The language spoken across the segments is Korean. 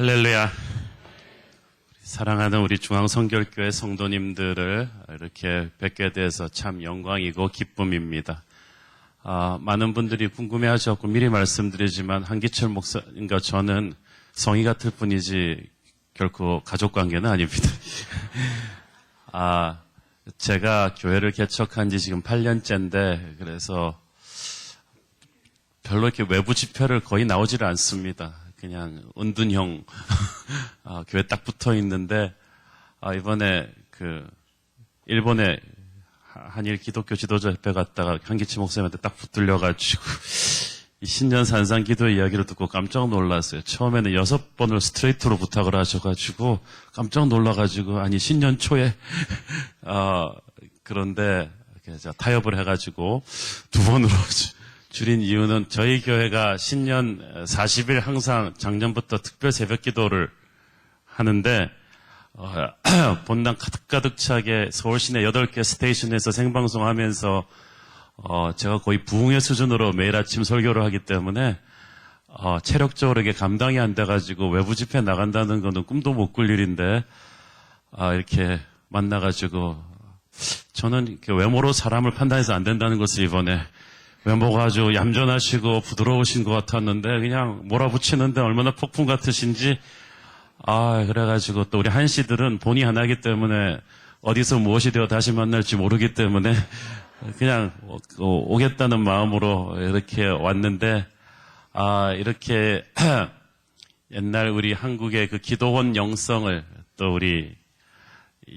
할렐루야. 사랑하는 우리 중앙성결교회 성도님들을 이렇게 뵙게 돼서 참 영광이고 기쁨입니다. 많은 분들이 궁금해하셨고 미리 말씀드리지만 한기철 목사님과 저는 성이 같을 뿐이지 결코 가족관계는 아닙니다. 제가 교회를 개척한 지 지금 8년째인데 그래서 별로 이렇게 외부 집회를 거의 나오지를 않습니다. 그냥 은둔형 교회 딱 붙어 있는데 이번에 일본에 한일 기독교 지도자 협회 갔다가 한기치 목사님한테 딱 붙들려가지고 이 신년 산상 기도 이야기를 듣고 깜짝 놀랐어요. 처음에는 6번을 스트레이트로 부탁을 하셔가지고 깜짝 놀라가지고 아니 신년 초에 그런데 타협을 해가지고 2번으로 줄인 이유는 저희 교회가 신년 40일 항상 작년부터 특별 새벽 기도를 하는데 본당 가득가득 차게 서울 시내 8개 스테이션에서 생방송하면서 제가 거의 부흥의 수준으로 매일 아침 설교를 하기 때문에 체력적으로 이게 감당이 안 돼가지고 외부 집회 나간다는 거는 꿈도 못 꿀 일인데 이렇게 만나가지고 저는 외모로 사람을 판단해서 안 된다는 것을 이번에 외모가 아주 얌전하시고 부드러우신 것 같았는데 그냥 몰아붙이는데 얼마나 폭풍 같으신지 그래가지고 또 우리 한씨들은 본의 하나이기 때문에 어디서 무엇이 되어 다시 만날지 모르기 때문에 그냥 오겠다는 마음으로 이렇게 왔는데 이렇게 옛날 우리 한국의 그 기도원 영성을 또 우리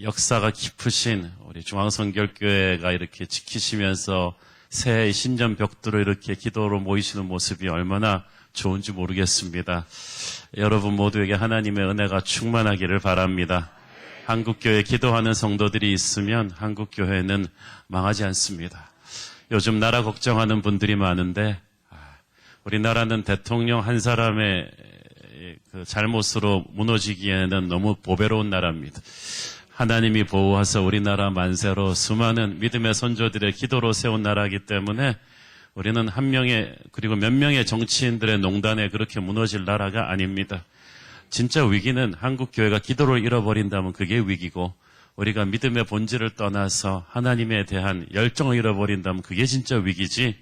역사가 깊으신 우리 중앙성결교회가 이렇게 지키시면서 새해 신전 벽두로 이렇게 기도로 모이시는 모습이 얼마나 좋은지 모르겠습니다. 여러분 모두에게 하나님의 은혜가 충만하기를 바랍니다. 한국교회 기도하는 성도들이 있으면 한국교회는 망하지 않습니다. 요즘 나라 걱정하는 분들이 많은데 우리나라는 대통령 한 사람의 그 잘못으로 무너지기에는 너무 보배로운 나라입니다. 하나님이 보호하사 우리나라 만세로 수많은 믿음의 선조들의 기도로 세운 나라이기 때문에 우리는 한 명의 그리고 몇 명의 정치인들의 농단에 그렇게 무너질 나라가 아닙니다. 진짜 위기는 한국교회가 기도를 잃어버린다면 그게 위기고 우리가 믿음의 본질을 떠나서 하나님에 대한 열정을 잃어버린다면 그게 진짜 위기지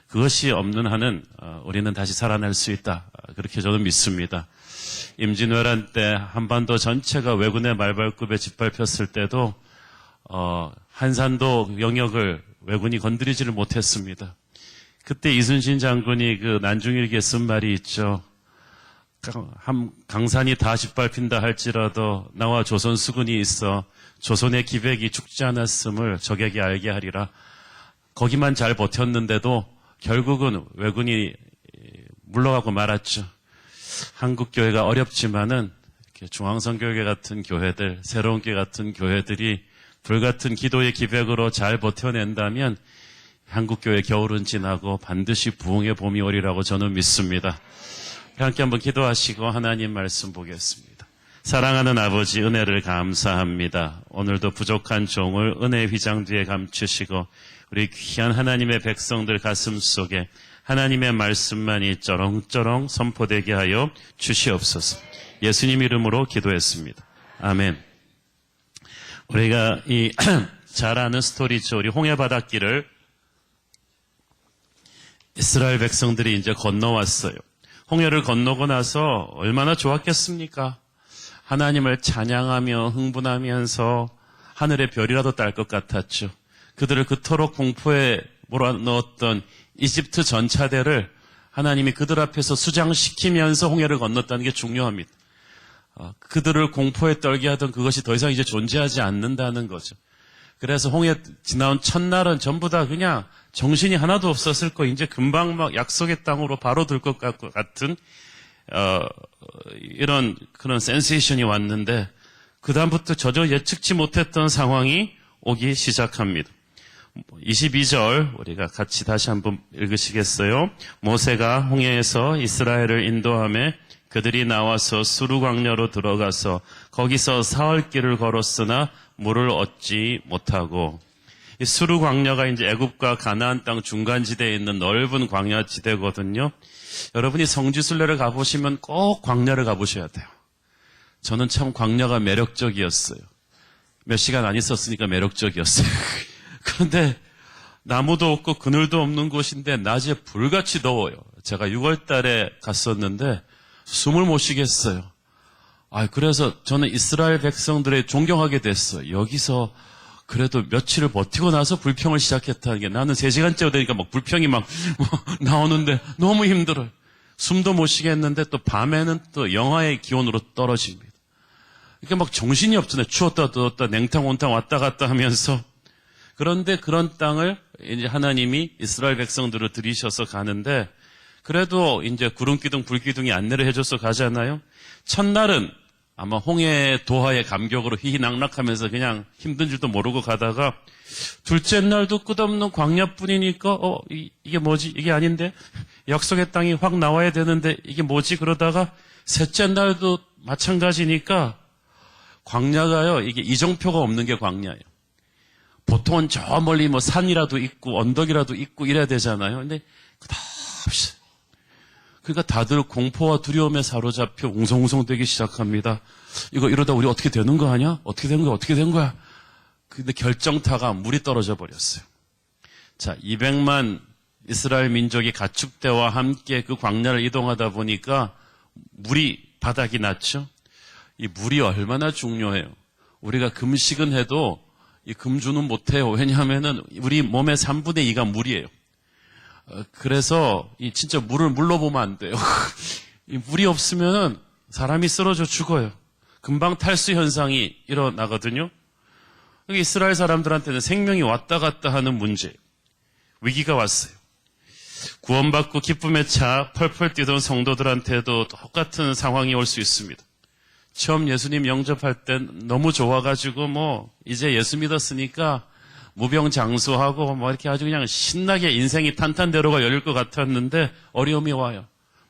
그것이 없는 한은 우리는 다시 살아날 수 있다. 그렇게 저는 믿습니다. 임진왜란 때 한반도 전체가 왜군의 말발굽에 짓밟혔을 때도 한산도 영역을 왜군이 건드리지를 못했습니다. 그때 이순신 장군이 그 난중일기에 쓴 말이 있죠. 강산이 다 짓밟힌다 할지라도 나와 조선 수군이 있어 조선의 기백이 죽지 않았음을 적에게 알게 하리라. 거기만 잘 버텼는데도 결국은 왜군이 물러가고 말았죠. 한국교회가 어렵지만은 이렇게 중앙성교회 같은 교회들, 새로운 교회 같은 교회들이 불같은 기도의 기백으로 잘 버텨낸다면 한국교회 겨울은 지나고 반드시 부흥의 봄이 오리라고 저는 믿습니다. 함께 한번 기도하시고 하나님 말씀 보겠습니다. 사랑하는 아버지 은혜를 감사합니다. 오늘도 부족한 종을 은혜의 휘장 뒤에 감추시고 우리 귀한 하나님의 백성들 가슴 속에 하나님의 말씀만이 쩌렁쩌렁 선포되게 하여 주시옵소서. 예수님 이름으로 기도했습니다. 아멘. 우리가 잘 아는 스토리죠. 우리 홍해 바닷길을 이스라엘 백성들이 이제 건너왔어요. 홍해를 건너고 나서 얼마나 좋았겠습니까? 하나님을 찬양하며 흥분하면서 하늘의 별이라도 딸 것 같았죠. 그들을 그토록 공포에 몰아넣었던 이집트 전차대를 하나님이 그들 앞에서 수장시키면서 홍해를 건넜다는 게 중요합니다. 그들을 공포에 떨게 하던 그것이 더 이상 이제 존재하지 않는다는 거죠. 그래서 홍해 지나온 첫날은 전부 다 그냥 정신이 하나도 없었을 거 이제 금방 막 약속의 땅으로 바로 들 것 같은 이런 그런 센세이션이 왔는데 그다음부터 전혀 예측치 못했던 상황이 오기 시작합니다. 22절 우리가 같이 다시 한번 읽으시겠어요? 모세가 홍해에서 이스라엘을 인도하며 그들이 나와서 수르 광야로 들어가서 거기서 사흘 길을 걸었으나 물을 얻지 못하고 이 수르 광야가 이제 애굽과 가나안 땅 중간지대에 있는 넓은 광야지대거든요. 여러분이 성지순례를 가보시면 꼭 광야를 가보셔야 돼요. 저는 참 광야가 매력적이었어요. 몇 시간 안 있었으니까 매력적이었어요. 그런데 나무도 없고 그늘도 없는 곳인데 낮에 불같이 더워요. 제가 6월 달에 갔었는데 숨을 못 쉬겠어요. 그래서 저는 이스라엘 백성들의 존경하게 됐어요. 여기서 그래도 며칠을 버티고 나서 불평을 시작했다는 게, 나는 3시간째 되니까 막 불평이 막 나오는데 너무 힘들어요. 숨도 못 쉬겠는데 또 밤에는 또 영하의 기온으로 떨어집니다. 이게 막 정신이 없잖아요. 추웠다 더웠다 냉탕 온탕 왔다 갔다 하면서. 그런데 그런 땅을 이제 하나님이 이스라엘 백성들을 들이셔서 가는데, 그래도 이제 구름기둥 불기둥이 안내를 해줘서 가잖아요. 첫날은 아마 홍해 도하의 감격으로 희희낙낙하면서 그냥 힘든 줄도 모르고 가다가, 둘째 날도 끝없는 광야뿐이니까 이게 뭐지? 이게 아닌데? 약속의 땅이 확 나와야 되는데 이게 뭐지? 그러다가 셋째 날도 마찬가지니까 광야가요, 이게 이정표가 없는 게 광야예요. 보통은 저 멀리 뭐 산이라도 있고 언덕이라도 있고 이래야 되잖아요. 근데 끝없이. 그러니까 다들 공포와 두려움에 사로잡혀 웅성웅성 되기 시작합니다. 이거 이러다 우리 어떻게 되는 거 아니야? 어떻게 된 거야? 어떻게 된 거야? 근데 결정타가 물이 떨어져 버렸어요. 자, 200만 이스라엘 민족이 가축대와 함께 그 광야를 이동하다 보니까 물이 바닥이 났죠. 이 물이 얼마나 중요해요. 우리가 금식은 해도 이 금주는 못해요. 왜냐하면은 우리 몸의 3분의 2가 물이에요. 그래서 이 진짜 물을 물로 보면 안 돼요. 이 물이 없으면은 사람이 쓰러져 죽어요. 금방 탈수 현상이 일어나거든요. 이스라엘 사람들한테는 생명이 왔다 갔다 하는 문제, 위기가 왔어요. 구원받고 기쁨에 차 펄펄 뛰던 성도들한테도 똑같은 상황이 올 수 있습니다. 처음 예수님 영접할 땐 너무 좋아가지고 이제 예수 믿었으니까 무병장수하고 이렇게 아주 그냥 신나게 인생이 탄탄대로가 열릴 것 같았는데 어려움이 와요.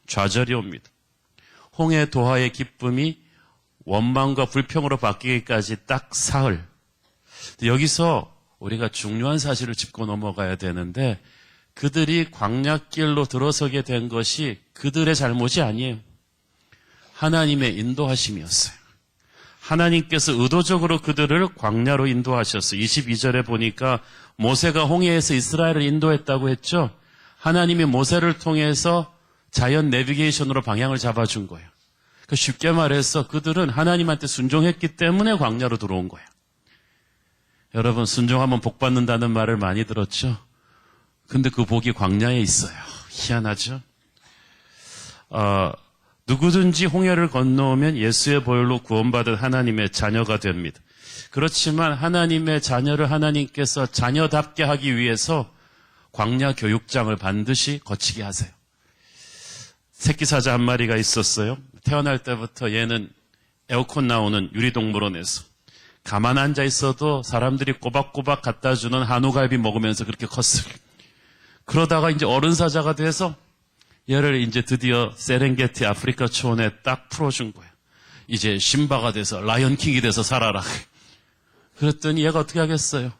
좌절이 옵니다. 홍해 도하의 기쁨이 원망과 불평으로 바뀌기까지 딱 사흘. 여기서 우리가 중요한 사실을 짚고 넘어가야 되는데, 그들이 광야길로 들어서게 된 것이 그들의 잘못이 아니에요. 하나님의 인도하심이었어요. 하나님께서 의도적으로 그들을 광야로 인도하셨어요. 22절에 보니까 모세가 홍해에서 이스라엘을 인도했다고 했죠. 하나님이 모세를 통해서 자연 내비게이션으로 방향을 잡아준 거예요. 쉽게 말해서 그들은 하나님한테 순종했기 때문에 광야로 들어온 거예요. 여러분, 순종하면 복 받는다는 말을 많이 들었죠? 근데 그 복이 광야에 있어요. 희한하죠? 누구든지 홍해를 건너오면 예수의 보혈로 구원받은 하나님의 자녀가 됩니다. 그렇지만 하나님의 자녀를 하나님께서 자녀답게 하기 위해서 광야 교육장을 반드시 거치게 하세요. 새끼 사자 한 마리가 있었어요. 태어날 때부터 얘는 에어컨 나오는 유리동물원에서 가만 앉아 있어도 사람들이 꼬박꼬박 갖다 주는 한우갈비 먹으면서 그렇게 컸어요. 그러다가 이제 어른 사자가 돼서 얘를 이제 드디어 세렝게티 아프리카 초원에 딱 풀어준 거예요. 이제 심바가 돼서 라이언킹이 돼서 살아라. 그랬더니 얘가 어떻게 하겠어요?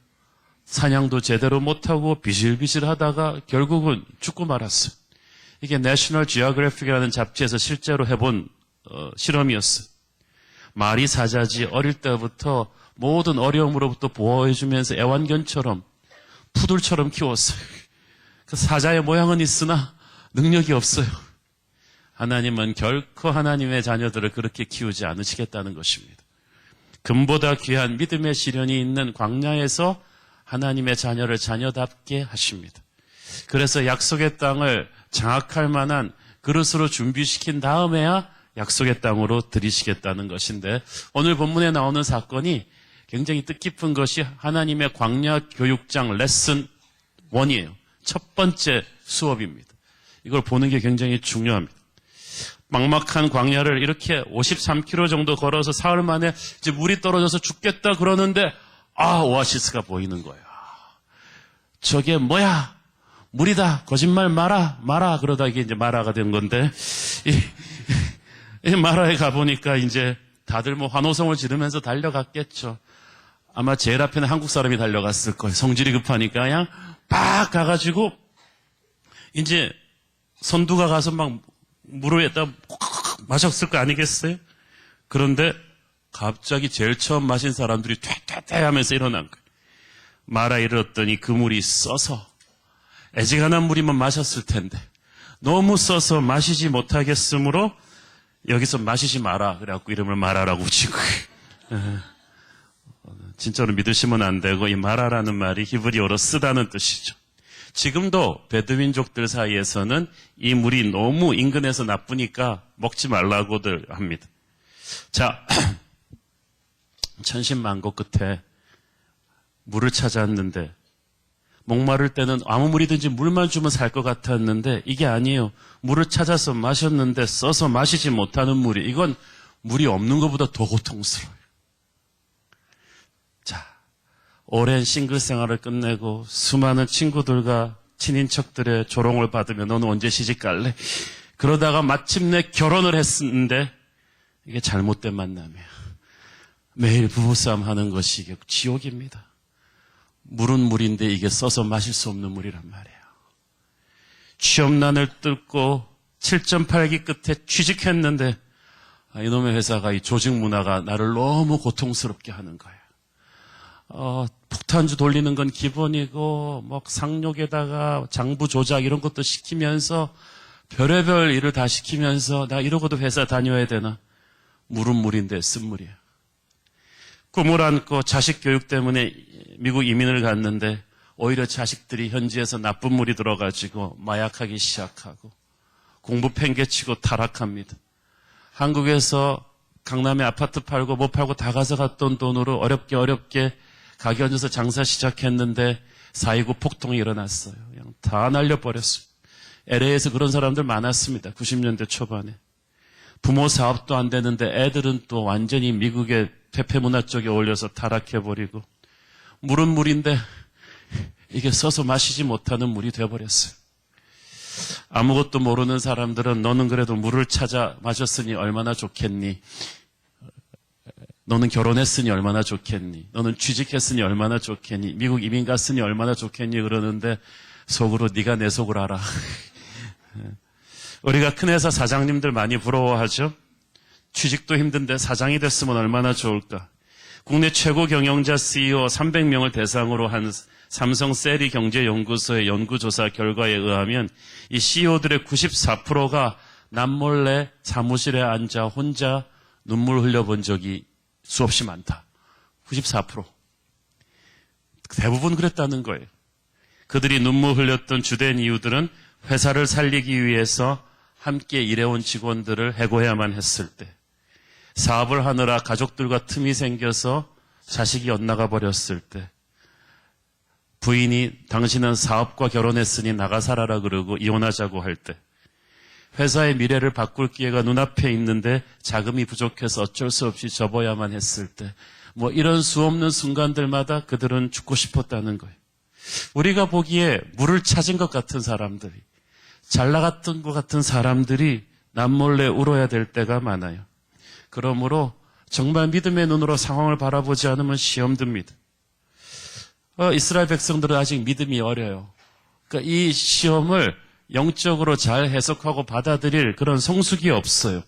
사냥도 제대로 못하고 비실비실 하다가 결국은 죽고 말았어요. 이게 내셔널 지오그래픽이라는 잡지에서 실제로 해본 실험이었어요. 말이 사자지 어릴 때부터 모든 어려움으로부터 보호해주면서 애완견처럼 푸들처럼 키웠어요. 그 사자의 모양은 있으나 능력이 없어요. 하나님은 결코 하나님의 자녀들을 그렇게 키우지 않으시겠다는 것입니다. 금보다 귀한 믿음의 시련이 있는 광야에서 하나님의 자녀를 자녀답게 하십니다. 그래서 약속의 땅을 장악할 만한 그릇으로 준비시킨 다음에야 약속의 땅으로 들이시겠다는 것인데, 오늘 본문에 나오는 사건이 굉장히 뜻깊은 것이 하나님의 광야 교육장 레슨 1이에요. 첫 번째 수업입니다. 이걸 보는 게 굉장히 중요합니다. 막막한 광야를 이렇게 53km 정도 걸어서 사흘 만에 이제 물이 떨어져서 죽겠다 그러는데, 오아시스가 보이는 거예요. 저게 뭐야? 물이다. 거짓말 마라. 그러다 이게 이제 마라가 된 건데, 이 마라에 가보니까 이제 다들 환호성을 지르면서 달려갔겠죠. 아마 제일 앞에는 한국 사람이 달려갔을 거예요. 성질이 급하니까 그냥 팍 가가지고 이제 선두가 가서 막 물 위에다 마셨을 거 아니겠어요? 그런데 갑자기 제일 처음 마신 사람들이 퇴퇴퇴 하면서 일어난 거예요. 마라 이르렀더니 그 물이 써서 애지간한 물이면 마셨을 텐데 너무 써서 마시지 못하겠으므로 여기서 마시지 마라. 그래갖고 이름을 마라라고 붙인 거예요. 진짜로 믿으시면 안 되고 이 마라라는 말이 히브리어로 쓰다는 뜻이죠. 지금도 베두민족들 사이에서는 이 물이 너무 인근에서 나쁘니까 먹지 말라고들 합니다. 자, 천신만고 끝에 물을 찾았는데 목마를 때는 아무 물이든지 물만 주면 살 것 같았는데 이게 아니에요. 물을 찾아서 마셨는데 써서 마시지 못하는 물이 이건 물이 없는 것보다 더 고통스러워요. 자, 오랜 싱글 생활을 끝내고 수많은 친구들과 친인척들의 조롱을 받으며 너는 언제 시집 갈래? 그러다가 마침내 결혼을 했는데 이게 잘못된 만남이에요. 매일 부부싸움 하는 것이 이게 지옥입니다. 물은 물인데 이게 써서 마실 수 없는 물이란 말이에요. 취업난을 뚫고 7.8기 끝에 취직했는데 이놈의 회사가 이 조직 문화가 나를 너무 고통스럽게 하는 거예요. 폭탄주 돌리는 건 기본이고 뭐 상록에다가 장부 조작 이런 것도 시키면서 별의별 일을 다 시키면서 나 이러고도 회사 다녀야 되나? 물은 물인데 쓴물이에요. 꿈을 안고 자식 교육 때문에 미국 이민을 갔는데 오히려 자식들이 현지에서 나쁜 물이 들어가지고 마약하기 시작하고 공부 팽개치고 타락합니다. 한국에서 강남에 아파트 팔고 못 팔고 다 가져갔던 돈으로 어렵게 가게 얹어서 장사 시작했는데 4.29 폭동이 일어났어요. 그냥 다 날려버렸어요. LA에서 그런 사람들 많았습니다. 90년대 초반에. 부모 사업도 안 되는데 애들은 또 완전히 미국의 퇴폐문화 쪽에 올려서 타락해버리고 물은 물인데 이게 써서 마시지 못하는 물이 되어버렸어요. 아무것도 모르는 사람들은 너는 그래도 물을 찾아 마셨으니 얼마나 좋겠니? 너는 결혼했으니 얼마나 좋겠니? 너는 취직했으니 얼마나 좋겠니? 미국 이민 갔으니 얼마나 좋겠니? 그러는데 속으로 네가 내 속을 알아. 우리가 큰 회사 사장님들 많이 부러워하죠? 취직도 힘든데 사장이 됐으면 얼마나 좋을까? 국내 최고 경영자 CEO 300명을 대상으로 한 삼성 세리 경제연구소의 연구조사 결과에 의하면 이 CEO들의 94%가 남몰래 사무실에 앉아 혼자 눈물 흘려본 적이 수없이 많다. 94%. 대부분 그랬다는 거예요. 그들이 눈물 흘렸던 주된 이유들은 회사를 살리기 위해서 함께 일해온 직원들을 해고해야만 했을 때, 사업을 하느라 가족들과 틈이 생겨서 자식이 엇나가 버렸을 때, 부인이 당신은 사업과 결혼했으니 나가 살아라 그러고 이혼하자고 할 때, 회사의 미래를 바꿀 기회가 눈앞에 있는데 자금이 부족해서 어쩔 수 없이 접어야만 했을 때, 뭐 이런 수없는 순간들마다 그들은 죽고 싶었다는 거예요. 우리가 보기에 물을 찾은 것 같은 사람들이, 잘 나갔던 것 같은 사람들이 남몰래 울어야 될 때가 많아요. 그러므로 정말 믿음의 눈으로 상황을 바라보지 않으면 시험 듭니다. 이스라엘 백성들은 아직 믿음이 어려요. 그러니까 이 시험을 영적으로 잘 해석하고 받아들일 그런 성숙이 없어요.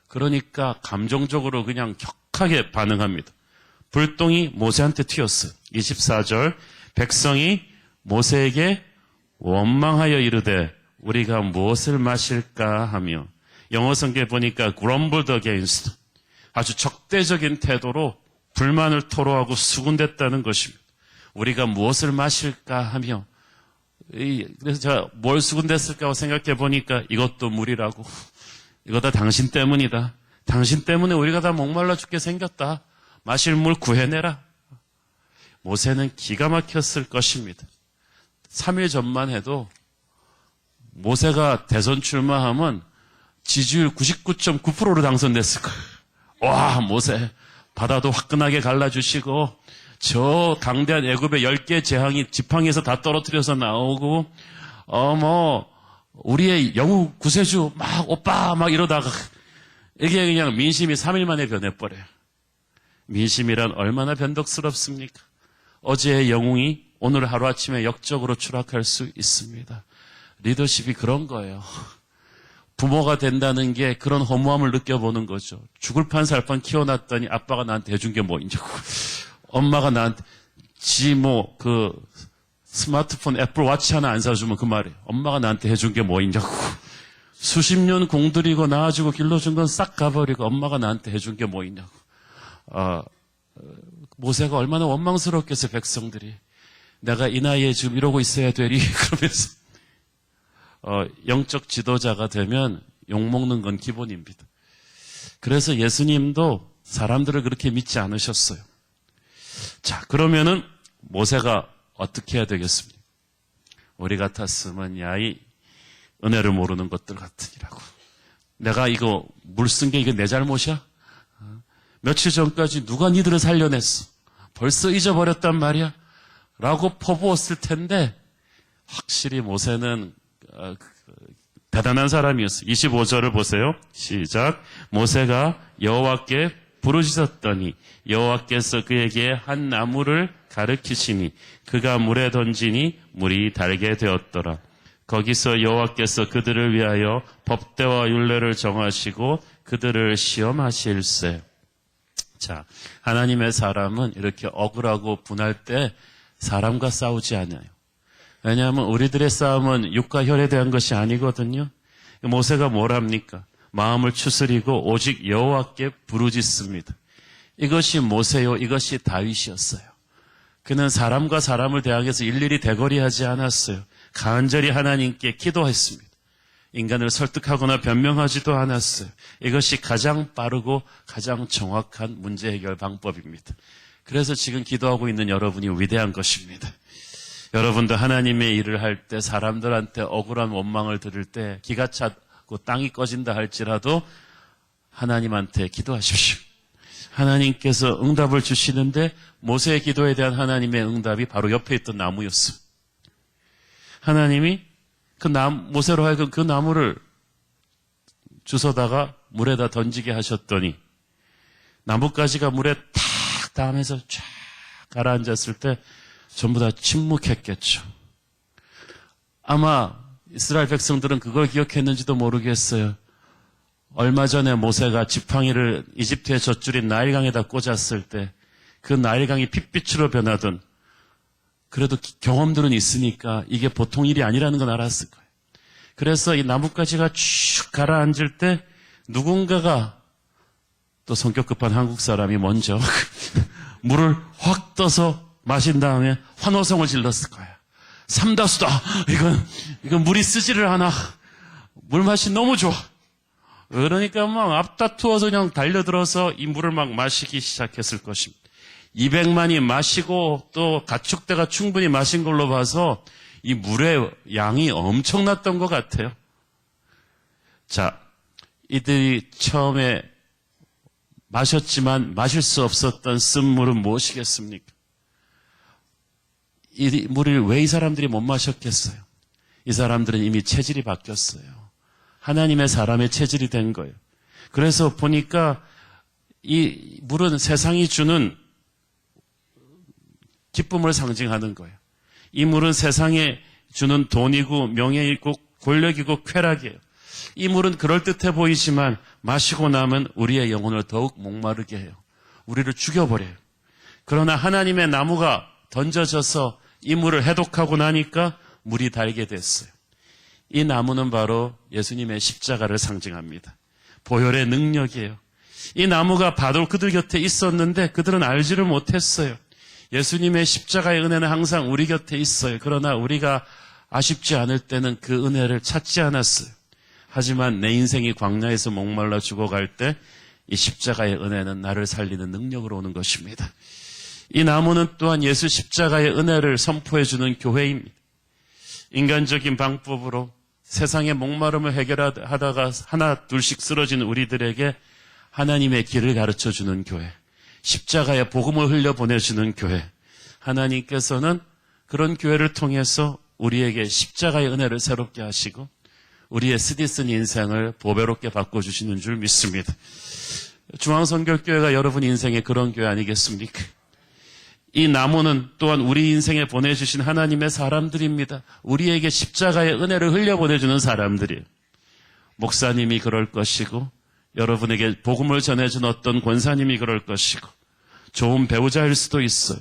그러니까 감정적으로 그냥 격하게 반응합니다. 불똥이 모세한테 튀었어요. 24절, 백성이 모세에게 원망하여 이르되 우리가 무엇을 마실까 하며, 영어 성경에 보니까 grumbled against, 아주 적대적인 태도로 불만을 토로하고 수군댔다는 것입니다. 우리가 무엇을 마실까 하며, 그래서 제가 뭘 수군댔을까 하고 생각해 보니까 이것도 물이라고, 이거 다 당신 때문이다. 당신 때문에 우리가 다 목말라 죽게 생겼다. 마실 물 구해내라. 모세는 기가 막혔을 것입니다. 3일 전만 해도 모세가 대선 출마하면 지지율 99.9%로 당선됐을 거예요. 와, 모세 바다도 화끈하게 갈라주시고 저 강대한 애굽의 10개 재앙이 지팡이에서 다 떨어뜨려서 나오고 우리의 영우 구세주 막 오빠 막 이러다가 이게 그냥 민심이 3일 만에 변해버려요. 민심이란 얼마나 변덕스럽습니까? 어제의 영웅이 오늘 하루아침에 역적으로 추락할 수 있습니다. 리더십이 그런 거예요. 부모가 된다는 게 그런 허무함을 느껴보는 거죠. 죽을 판 살 판 키워놨더니 아빠가 나한테 해준 게 뭐 있냐고. 엄마가 나한테 스마트폰 애플워치 하나 안 사주면 그 말이에요. 엄마가 나한테 해준 게 뭐 있냐고. 수십 년 공들이고 낳아주고 길러준 건 싹 가버리고 엄마가 나한테 해준 게 뭐 있냐고. 모세가 얼마나 원망스럽겠어요, 백성들이. 내가 이 나이에 지금 이러고 있어야 되리. 그러면서 영적 지도자가 되면 욕먹는 건 기본입니다. 그래서 예수님도 사람들을 그렇게 믿지 않으셨어요. 자, 그러면은 모세가 어떻게 해야 되겠습니까? 우리 같았으면 야이 은혜를 모르는 것들 같으니라고. 내가 이거 물 쓴 게 이게 내 잘못이야? 며칠 전까지 누가 니들을 살려냈어? 벌써 잊어버렸단 말이야? 라고 퍼부었을 텐데 확실히 모세는 대단한 사람이었어요. 25절을 보세요. 시작. 모세가 여호와께 부르짖었더니 여호와께서 그에게 한 나무를 가르치시니 그가 물에 던지니 물이 달게 되었더라. 거기서 여호와께서 그들을 위하여 법대와 율례를 정하시고 그들을 시험하실세. 자, 하나님의 사람은 이렇게 억울하고 분할 때 사람과 싸우지 않아요. 왜냐하면 우리들의 싸움은 육과 혈에 대한 것이 아니거든요. 모세가 뭘 합니까? 마음을 추스리고 오직 여호와께 부르짖습니다. 이것이 모세요. 이것이 다윗이었어요. 그는 사람과 사람을 대항해서 일일이 대거리하지 않았어요. 간절히 하나님께 기도했습니다. 인간을 설득하거나 변명하지도 않았어요. 이것이 가장 빠르고 가장 정확한 문제 해결 방법입니다. 그래서 지금 기도하고 있는 여러분이 위대한 것입니다. 여러분도 하나님의 일을 할 때 사람들한테 억울한 원망을 들을 때 기가 차고 땅이 꺼진다 할지라도 하나님한테 기도하십시오. 하나님께서 응답을 주시는데 모세의 기도에 대한 하나님의 응답이 바로 옆에 있던 나무였어요. 하나님이 모세로 하여금 그 나무를 주워다가 물에다 던지게 하셨더니 나뭇가지가 물에 탁 닿으면서 쫙 가라앉았을 때 전부 다 침묵했겠죠. 아마 이스라엘 백성들은 그걸 기억했는지도 모르겠어요. 얼마 전에 모세가 지팡이를 이집트의 젖줄인 나일강에다 꽂았을 때 그 나일강이 핏빛으로 변하던 그래도 경험들은 있으니까 이게 보통 일이 아니라는 건 알았을 거예요. 그래서 이 나뭇가지가 쭉 가라앉을 때 누군가가 또 성격 급한 한국 사람이 먼저 물을 확 떠서 마신 다음에 환호성을 질렀을 거예요. 삼다수다. 이건 물이 쓰지를 않아. 물 맛이 너무 좋아. 그러니까 막 앞다투어서 그냥 달려들어서 이 물을 막 마시기 시작했을 것입니다. 200만이 마시고 또 가축대가 충분히 마신 걸로 봐서 이 물의 양이 엄청났던 것 같아요. 자, 이들이 처음에 마셨지만 마실 수 없었던 쓴물은 무엇이겠습니까? 이 물을 왜 이 사람들이 못 마셨겠어요? 이 사람들은 이미 체질이 바뀌었어요. 하나님의 사람의 체질이 된 거예요. 그래서 보니까 이 물은 세상이 주는 기쁨을 상징하는 거예요. 이 물은 세상에 주는 돈이고 명예이고 권력이고 쾌락이에요. 이 물은 그럴듯해 보이지만 마시고 나면 우리의 영혼을 더욱 목마르게 해요. 우리를 죽여버려요. 그러나 하나님의 나무가 던져져서 이 물을 해독하고 나니까 물이 달게 됐어요. 이 나무는 바로 예수님의 십자가를 상징합니다. 보혈의 능력이에요. 이 나무가 바로 그들 곁에 있었는데 그들은 알지를 못했어요. 예수님의 십자가의 은혜는 항상 우리 곁에 있어요. 그러나 우리가 아쉽지 않을 때는 그 은혜를 찾지 않았어요. 하지만 내 인생이 광야에서 목말라 죽어갈 때 이 십자가의 은혜는 나를 살리는 능력으로 오는 것입니다. 이 나무는 또한 예수 십자가의 은혜를 선포해 주는 교회입니다. 인간적인 방법으로 세상의 목마름을 해결하다가 하나 둘씩 쓰러진 우리들에게 하나님의 길을 가르쳐 주는 교회, 십자가의 복음을 흘려보내주는 교회. 하나님께서는 그런 교회를 통해서 우리에게 십자가의 은혜를 새롭게 하시고 우리의 쓰디쓴 인생을 보배롭게 바꿔주시는 줄 믿습니다. 중앙선교교회가 여러분 인생의 그런 교회 아니겠습니까? 이 나무는 또한 우리 인생에 보내주신 하나님의 사람들입니다. 우리에게 십자가의 은혜를 흘려보내주는 사람들이에요. 목사님이 그럴 것이고, 여러분에게 복음을 전해준 어떤 권사님이 그럴 것이고, 좋은 배우자일 수도 있어요.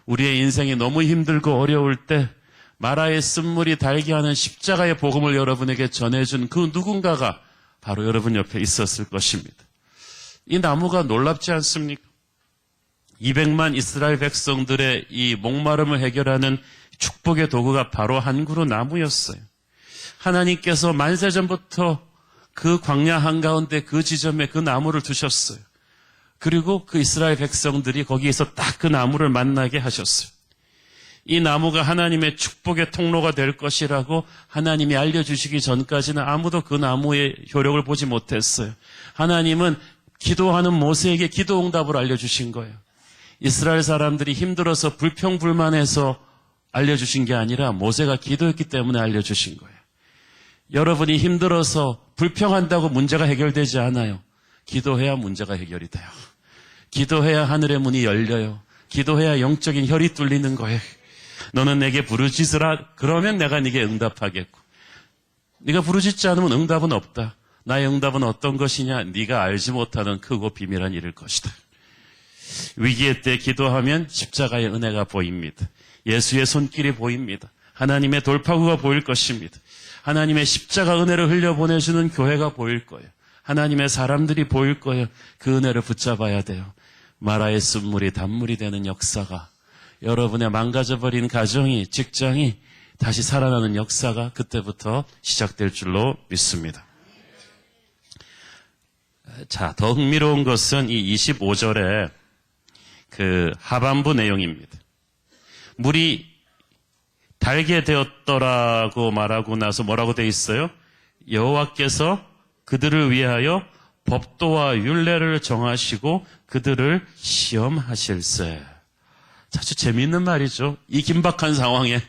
우리의 인생이 너무 힘들고 어려울 때 마라의 쓴물이 달게 하는 십자가의 복음을 여러분에게 전해준 그 누군가가 바로 여러분 옆에 있었을 것입니다. 이 나무가 놀랍지 않습니까? 200만 이스라엘 백성들의 이 목마름을 해결하는 축복의 도구가 바로 한 그루 나무였어요. 하나님께서 만세전부터 그 광야 한가운데 그 지점에 그 나무를 두셨어요. 그리고 그 이스라엘 백성들이 거기에서 딱 그 나무를 만나게 하셨어요. 이 나무가 하나님의 축복의 통로가 될 것이라고 하나님이 알려주시기 전까지는 아무도 그 나무의 효력을 보지 못했어요. 하나님은 기도하는 모세에게 기도 응답을 알려주신 거예요. 이스라엘 사람들이 힘들어서 불평불만해서 알려주신 게 아니라 모세가 기도했기 때문에 알려주신 거예요. 여러분이 힘들어서 불평한다고 문제가 해결되지 않아요. 기도해야 문제가 해결이 돼요. 기도해야 하늘의 문이 열려요. 기도해야 영적인 혈이 뚫리는 거예요. 너는 내게 부르짖으라. 그러면 내가 네게 응답하겠고. 네가 부르짖지 않으면 응답은 없다. 나의 응답은 어떤 것이냐? 네가 알지 못하는 크고 비밀한 일일 것이다. 위기의 때 기도하면 십자가의 은혜가 보입니다. 예수의 손길이 보입니다. 하나님의 돌파구가 보일 것입니다. 하나님의 십자가 은혜를 흘려보내주는 교회가 보일 거예요. 하나님의 사람들이 보일 거예요. 그 은혜를 붙잡아야 돼요. 마라의 쓴물이 단물이 되는 역사가, 여러분의 망가져버린 가정이, 직장이 다시 살아나는 역사가 그때부터 시작될 줄로 믿습니다. 자, 더 흥미로운 것은 이 25절에 그 하반부 내용입니다. 물이 달게 되었더라고 말하고 나서 뭐라고 돼 있어요? 여호와께서 그들을 위하여 법도와 율례를 정하시고 그들을 시험하실세. 아주 재미있는 말이죠. 이 긴박한 상황에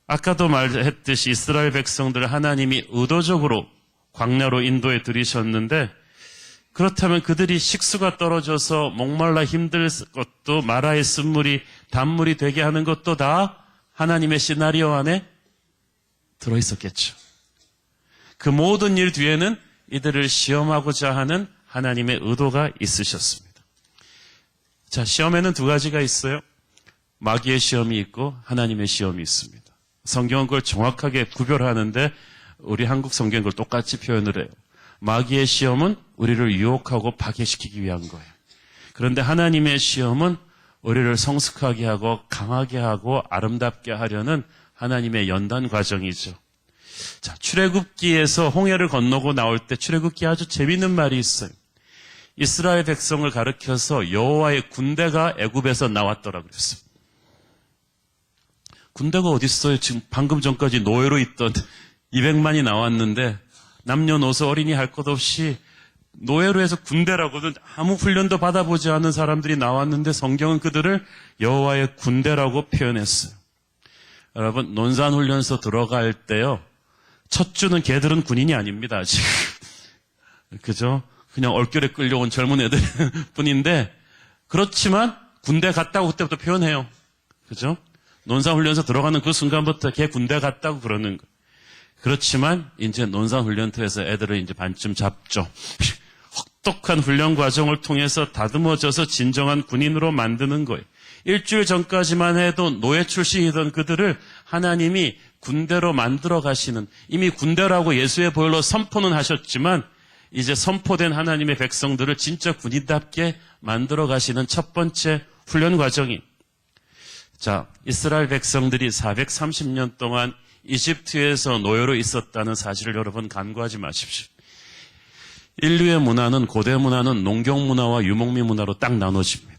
아까도 말했듯이 이스라엘 백성들을 하나님이 의도적으로 광야로 인도해 들이셨는데, 그렇다면 그들이 식수가 떨어져서 목말라 힘들 것도, 마라의 쓴물이 단물이 되게 하는 것도 다 하나님의 시나리오 안에 들어있었겠죠. 그 모든 일 뒤에는 이들을 시험하고자 하는 하나님의 의도가 있으셨습니다. 자, 시험에는 두 가지가 있어요. 마귀의 시험이 있고 하나님의 시험이 있습니다. 성경은 그걸 정확하게 구별하는데 우리 한국 성경은 그걸 똑같이 표현을 해요. 마귀의 시험은 우리를 유혹하고 파괴시키기 위한 거예요. 그런데 하나님의 시험은 우리를 성숙하게 하고 강하게 하고 아름답게 하려는 하나님의 연단 과정이죠. 자, 출애굽기에서 홍해를 건너고 나올 때 출애굽기에 아주 재밌는 말이 있어요. 이스라엘 백성을 가리켜서 여호와의 군대가 애굽에서 나왔더라 그랬어요. 군대가 어디 있어요? 지금 방금 전까지 노예로 있던 200만이 나왔는데 남녀노소 어린이 할 것 없이 노예로 해서 군대라고는 아무 훈련도 받아보지 않은 사람들이 나왔는데 성경은 그들을 여호와의 군대라고 표현했어요. 여러분, 논산훈련소 들어갈 때요, 첫 주는 걔들은 군인이 아닙니다, 아직. 그죠? 그냥 얼결에 끌려온 젊은 애들 뿐인데, 그렇지만 군대 갔다고 그때부터 표현해요. 그죠? 논산훈련소 들어가는 그 순간부터 걔 군대 갔다고 그러는 거예요. 그렇지만 이제 논산훈련소에서 애들을 이제 반쯤 잡죠. 혹독한 훈련 과정을 통해서 다듬어져서 진정한 군인으로 만드는 거예요. 일주일 전까지만 해도 노예 출신이던 그들을 하나님이 군대로 만들어 가시는, 이미 군대라고 예수의 보혈로 선포는 하셨지만 이제 선포된 하나님의 백성들을 진짜 군인답게 만들어 가시는 첫 번째 훈련 과정이. 자, 이스라엘 백성들이 430년 동안 이집트에서 노예로 있었다는 사실을 여러분 간과하지 마십시오. 인류의 문화는, 고대 문화는 농경 문화와 유목민 문화로 딱 나눠집니다.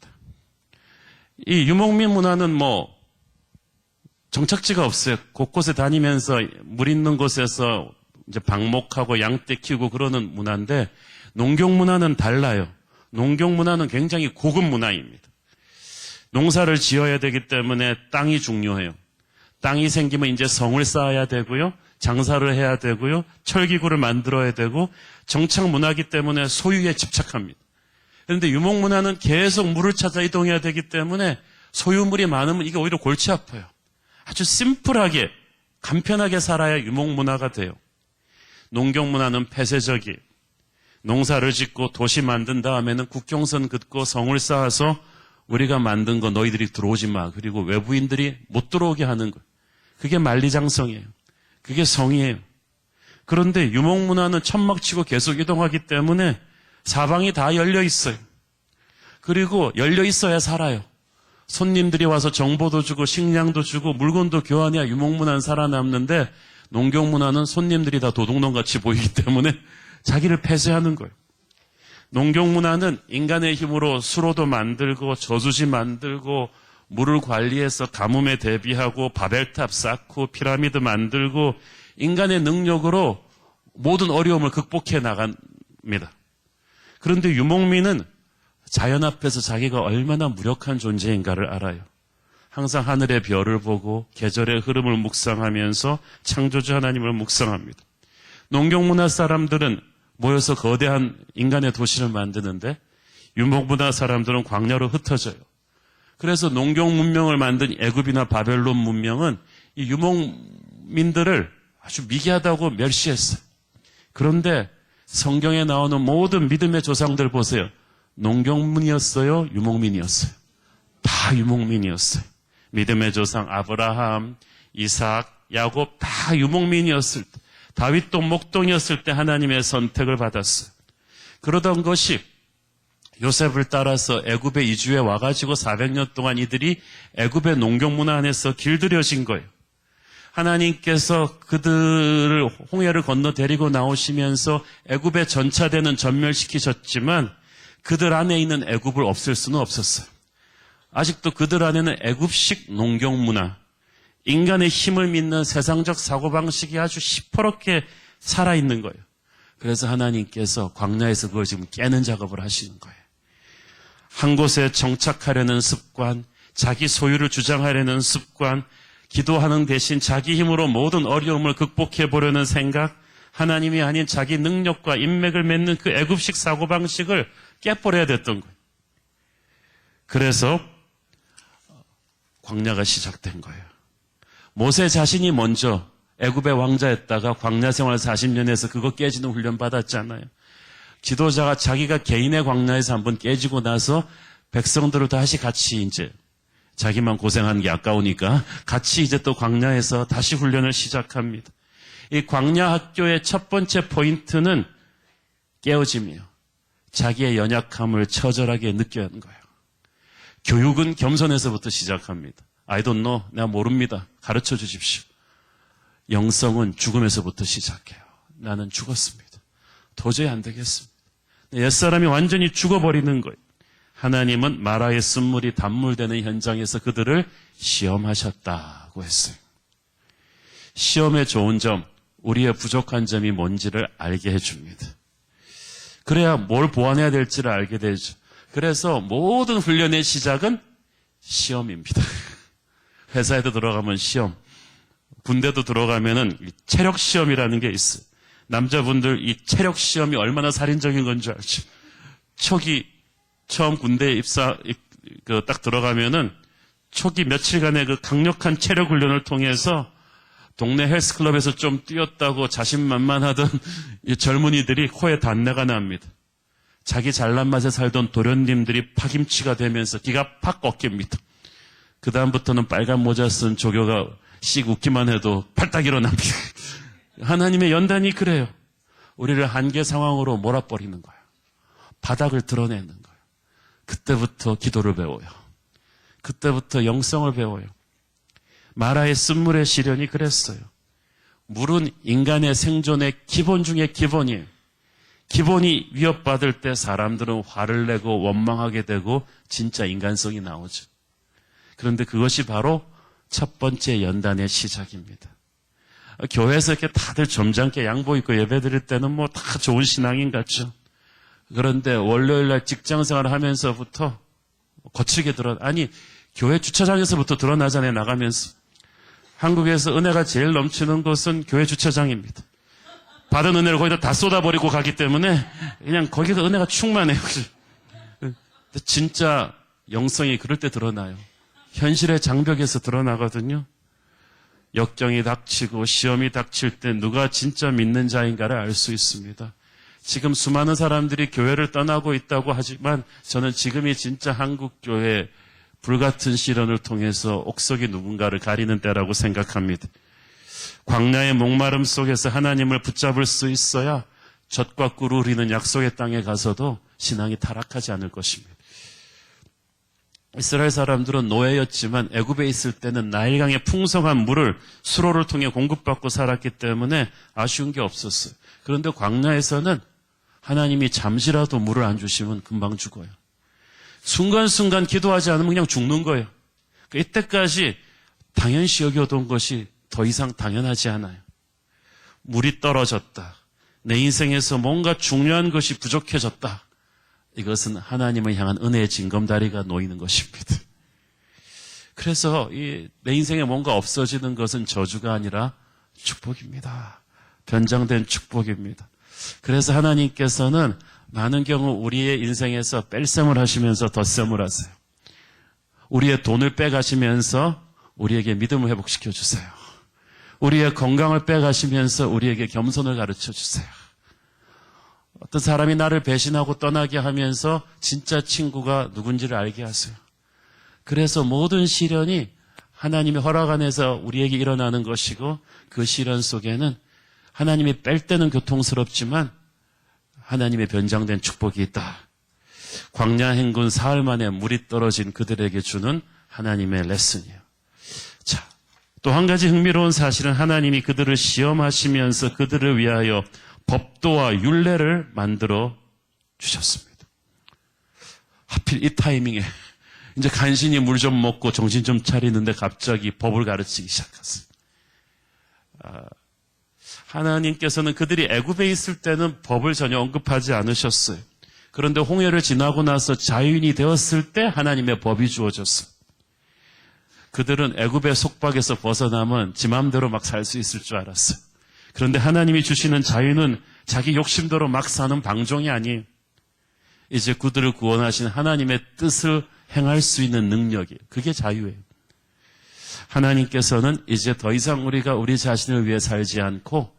이 유목민 문화는 뭐 정착지가 없어요. 곳곳에 다니면서 물 있는 곳에서 이제 방목하고 양떼 키우고 그러는 문화인데, 농경 문화는 달라요. 농경 문화는 굉장히 고급 문화입니다. 농사를 지어야 되기 때문에 땅이 중요해요. 땅이 생기면 이제 성을 쌓아야 되고요, 장사를 해야 되고요, 철기구를 만들어야 되고, 정착 문화이기 때문에 소유에 집착합니다. 그런데 유목 문화는 계속 물을 찾아 이동해야 되기 때문에 소유물이 많으면 이게 오히려 골치 아파요. 아주 심플하게 간편하게 살아야 유목문화가 돼요. 농경문화는 폐쇄적이에요. 농사를 짓고 도시 만든 다음에는 국경선 긋고 성을 쌓아서 우리가 만든 거 너희들이 들어오지 마. 그리고 외부인들이 못 들어오게 하는 거예요. 그게 만리장성이에요. 그게 성이에요. 그런데 유목문화는 천막치고 계속 이동하기 때문에 사방이 다 열려 있어요. 그리고 열려 있어야 살아요. 손님들이 와서 정보도 주고 식량도 주고 물건도 교환해야 유목문화는 살아남는데 농경문화는 손님들이 다 도둑놈같이 보이기 때문에 자기를 폐쇄하는 거예요. 농경문화는 인간의 힘으로 수로도 만들고 저수지 만들고 물을 관리해서 가뭄에 대비하고 바벨탑 쌓고 피라미드 만들고 인간의 능력으로 모든 어려움을 극복해 나갑니다. 그런데 유목민은 자연 앞에서 자기가 얼마나 무력한 존재인가를 알아요. 항상 하늘의 별을 보고 계절의 흐름을 묵상하면서 창조주 하나님을 묵상합니다. 농경문화 사람들은 모여서 거대한 인간의 도시를 만드는데 유목문화 사람들은 광야로 흩어져요. 그래서 농경 문명을 만든 애굽이나 바벨론 문명은 이 유목민들을 아주 미개하다고 멸시했어요. 그런데 성경에 나오는 모든 믿음의 조상들 보세요. 농경민이었어요? 유목민이었어요? 다 유목민이었어요. 믿음의 조상 아브라함, 이삭, 야곱 다 유목민이었을 때, 다윗도 목동이었을 때 하나님의 선택을 받았어요. 그러던 것이 요셉을 따라서 애굽에 이주해 와가지고 400년 동안 이들이 애굽의 농경문화 안에서 길들여진 거예요. 하나님께서 그들을 홍해를 건너 데리고 나오시면서 애굽에 전차대는 전멸시키셨지만 그들 안에 있는 애굽을 없앨 수는 없었어요. 아직도 그들 안에는 애굽식 농경문화, 인간의 힘을 믿는 세상적 사고방식이 아주 시퍼렇게 살아있는 거예요. 그래서 하나님께서 광야에서 그걸 지금 깨는 작업을 하시는 거예요. 한 곳에 정착하려는 습관, 자기 소유를 주장하려는 습관, 기도하는 대신 자기 힘으로 모든 어려움을 극복해 보려는 생각, 하나님이 아닌 자기 능력과 인맥을 맺는 그 애굽식 사고방식을 깨버려야 됐던 거예요. 그래서 광야가 시작된 거예요. 모세 자신이 먼저 애굽의 왕자였다가 광야 생활 40년 해서 그거 깨지는 훈련 받았잖아요. 지도자가 자기가 개인의 광야에서 한번 깨지고 나서 백성들을 다시 같이 이제 자기만 고생하는 게 아까우니까 같이 이제 또 광야에서 다시 훈련을 시작합니다. 이 광야 학교의 첫 번째 포인트는 깨어짐이에요. 자기의 연약함을 처절하게 느껴야 하는 거예요. 교육은 겸손에서부터 시작합니다. I don't know. 내가 모릅니다. 가르쳐 주십시오. 영성은 죽음에서부터 시작해요. 나는 죽었습니다. 도저히 안 되겠습니다. 옛사람이 완전히 죽어버리는 거예요. 하나님은 마라의 쓴물이 단물되는 현장에서 그들을 시험하셨다고 했어요. 시험의 좋은 점, 우리의 부족한 점이 뭔지를 알게 해줍니다. 그래야 뭘 보완해야 될지를 알게 되죠. 그래서 모든 훈련의 시작은 시험입니다. 회사에도 들어가면 시험, 군대도 들어가면은 체력 시험이라는 게 있어요. 남자분들 이 체력 시험이 얼마나 살인적인 건 줄 알죠? 초기 처음 군대에 딱 들어가면은 초기 며칠간의 그 강력한 체력 훈련을 통해서 동네 헬스클럽에서 좀 뛰었다고 자신만만하던 이 젊은이들이 코에 단내가 납니다. 자기 잘난 맛에 살던 도련님들이 파김치가 되면서 기가 팍 꺾입니다. 그 다음부터는 빨간 모자 쓴 조교가 씩 웃기만 해도 팔딱 일어납니다. 하나님의 연단이 그래요. 우리를 한계 상황으로 몰아버리는 거예요. 바닥을 드러내는 거예요. 그때부터 기도를 배워요. 그때부터 영성을 배워요. 마라의 쓴물의 시련이 그랬어요. 물은 인간의 생존의 기본 중에 기본이에요. 기본이 위협받을 때 사람들은 화를 내고 원망하게 되고 진짜 인간성이 나오죠. 그런데 그것이 바로 첫 번째 연단의 시작입니다. 교회에서 이렇게 다들 점잖게 양복 입고 예배 드릴 때는 뭐 다 좋은 신앙인 같죠. 그런데 월요일날 직장생활을 하면서부터 거칠게 교회 주차장에서부터 드러나잖아요, 나가면서. 한국에서 은혜가 제일 넘치는 곳은 교회 주차장입니다. 받은 은혜를 거기다 다 쏟아버리고 가기 때문에 그냥 거기서 은혜가 충만해요. 진짜 영성이 그럴 때 드러나요. 현실의 장벽에서 드러나거든요. 역경이 닥치고 시험이 닥칠 때 누가 진짜 믿는 자인가를 알 수 있습니다. 지금 수많은 사람들이 교회를 떠나고 있다고 하지만 저는 지금이 진짜 한국교회 불같은 시련을 통해서 옥석이 누군가를 가리는 때라고 생각합니다. 광야의 목마름 속에서 하나님을 붙잡을 수 있어야 젖과 꿀을 흐리는 약속의 땅에 가서도 신앙이 타락하지 않을 것입니다. 이스라엘 사람들은 노예였지만 애굽에 있을 때는 나일강의 풍성한 물을 수로를 통해 공급받고 살았기 때문에 아쉬운 게 없었어요. 그런데 광야에서는 하나님이 잠시라도 물을 안 주시면 금방 죽어요. 순간순간 기도하지 않으면 그냥 죽는 거예요. 이때까지 당연시 여겨둔 것이 더 이상 당연하지 않아요. 물이 떨어졌다. 내 인생에서 뭔가 중요한 것이 부족해졌다. 이것은 하나님을 향한 은혜의 징검다리가 놓이는 것입니다. 그래서 내 인생에 뭔가 없어지는 것은 저주가 아니라 축복입니다. 변장된 축복입니다. 그래서 하나님께서는 많은 경우 우리의 인생에서 뺄셈을 하시면서 덧셈을 하세요. 우리의 돈을 빼가시면서 우리에게 믿음을 회복시켜 주세요. 우리의 건강을 빼가시면서 우리에게 겸손을 가르쳐 주세요. 어떤 사람이 나를 배신하고 떠나게 하면서 진짜 친구가 누군지를 알게 하세요. 그래서 모든 시련이 하나님의 허락 안에서 우리에게 일어나는 것이고 그 시련 속에는 하나님이 뺄 때는 고통스럽지만 하나님의 변장된 축복이 있다. 광야 행군 사흘 만에 물이 떨어진 그들에게 주는 하나님의 레슨이에요. 자, 또 한 가지 흥미로운 사실은 하나님이 그들을 시험하시면서 그들을 위하여 법도와 율례를 만들어 주셨습니다. 하필 이 타이밍에 이제 간신히 물 좀 먹고 정신 좀 차리는데 갑자기 법을 가르치기 시작했어요. 하나님께서는 그들이 애굽에 있을 때는 법을 전혀 언급하지 않으셨어요. 그런데 홍해를 지나고 나서 자유인이 되었을 때 하나님의 법이 주어졌어요. 그들은 애굽의 속박에서 벗어나면 지 맘대로 막 살 수 있을 줄 알았어요. 그런데 하나님이 주시는 자유는 자기 욕심대로 막 사는 방종이 아니에요. 이제 그들을 구원하신 하나님의 뜻을 행할 수 있는 능력이에요. 그게 자유예요. 하나님께서는 이제 더 이상 우리가 우리 자신을 위해 살지 않고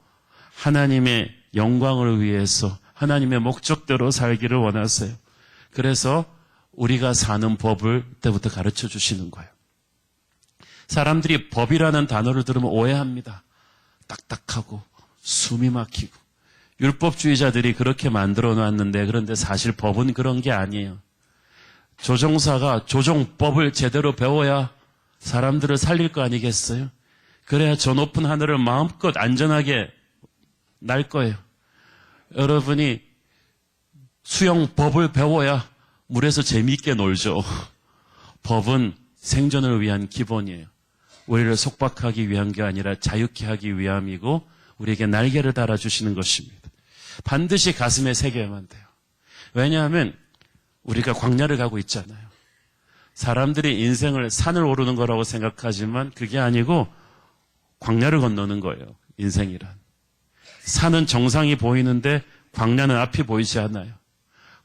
하나님의 영광을 위해서 하나님의 목적대로 살기를 원하세요. 그래서 우리가 사는 법을 그때부터 가르쳐 주시는 거예요. 사람들이 법이라는 단어를 들으면 오해합니다. 딱딱하고 숨이 막히고 율법주의자들이 그렇게 만들어 놨는데 그런데 사실 법은 그런 게 아니에요. 조종사가 조종법을 제대로 배워야 사람들을 살릴 거 아니겠어요? 그래야 저 높은 하늘을 마음껏 안전하게 날 거예요. 여러분이 수영법을 배워야 물에서 재미있게 놀죠. 법은 생존을 위한 기본이에요. 우리를 속박하기 위한 게 아니라 자유케 하기 위함이고 우리에게 날개를 달아주시는 것입니다. 반드시 가슴에 새겨야만 돼요. 왜냐하면 우리가 광야를 가고 있잖아요. 사람들이 인생을 산을 오르는 거라고 생각하지만 그게 아니고 광야를 건너는 거예요. 인생이란. 산은 정상이 보이는데 광야는 앞이 보이지 않아요.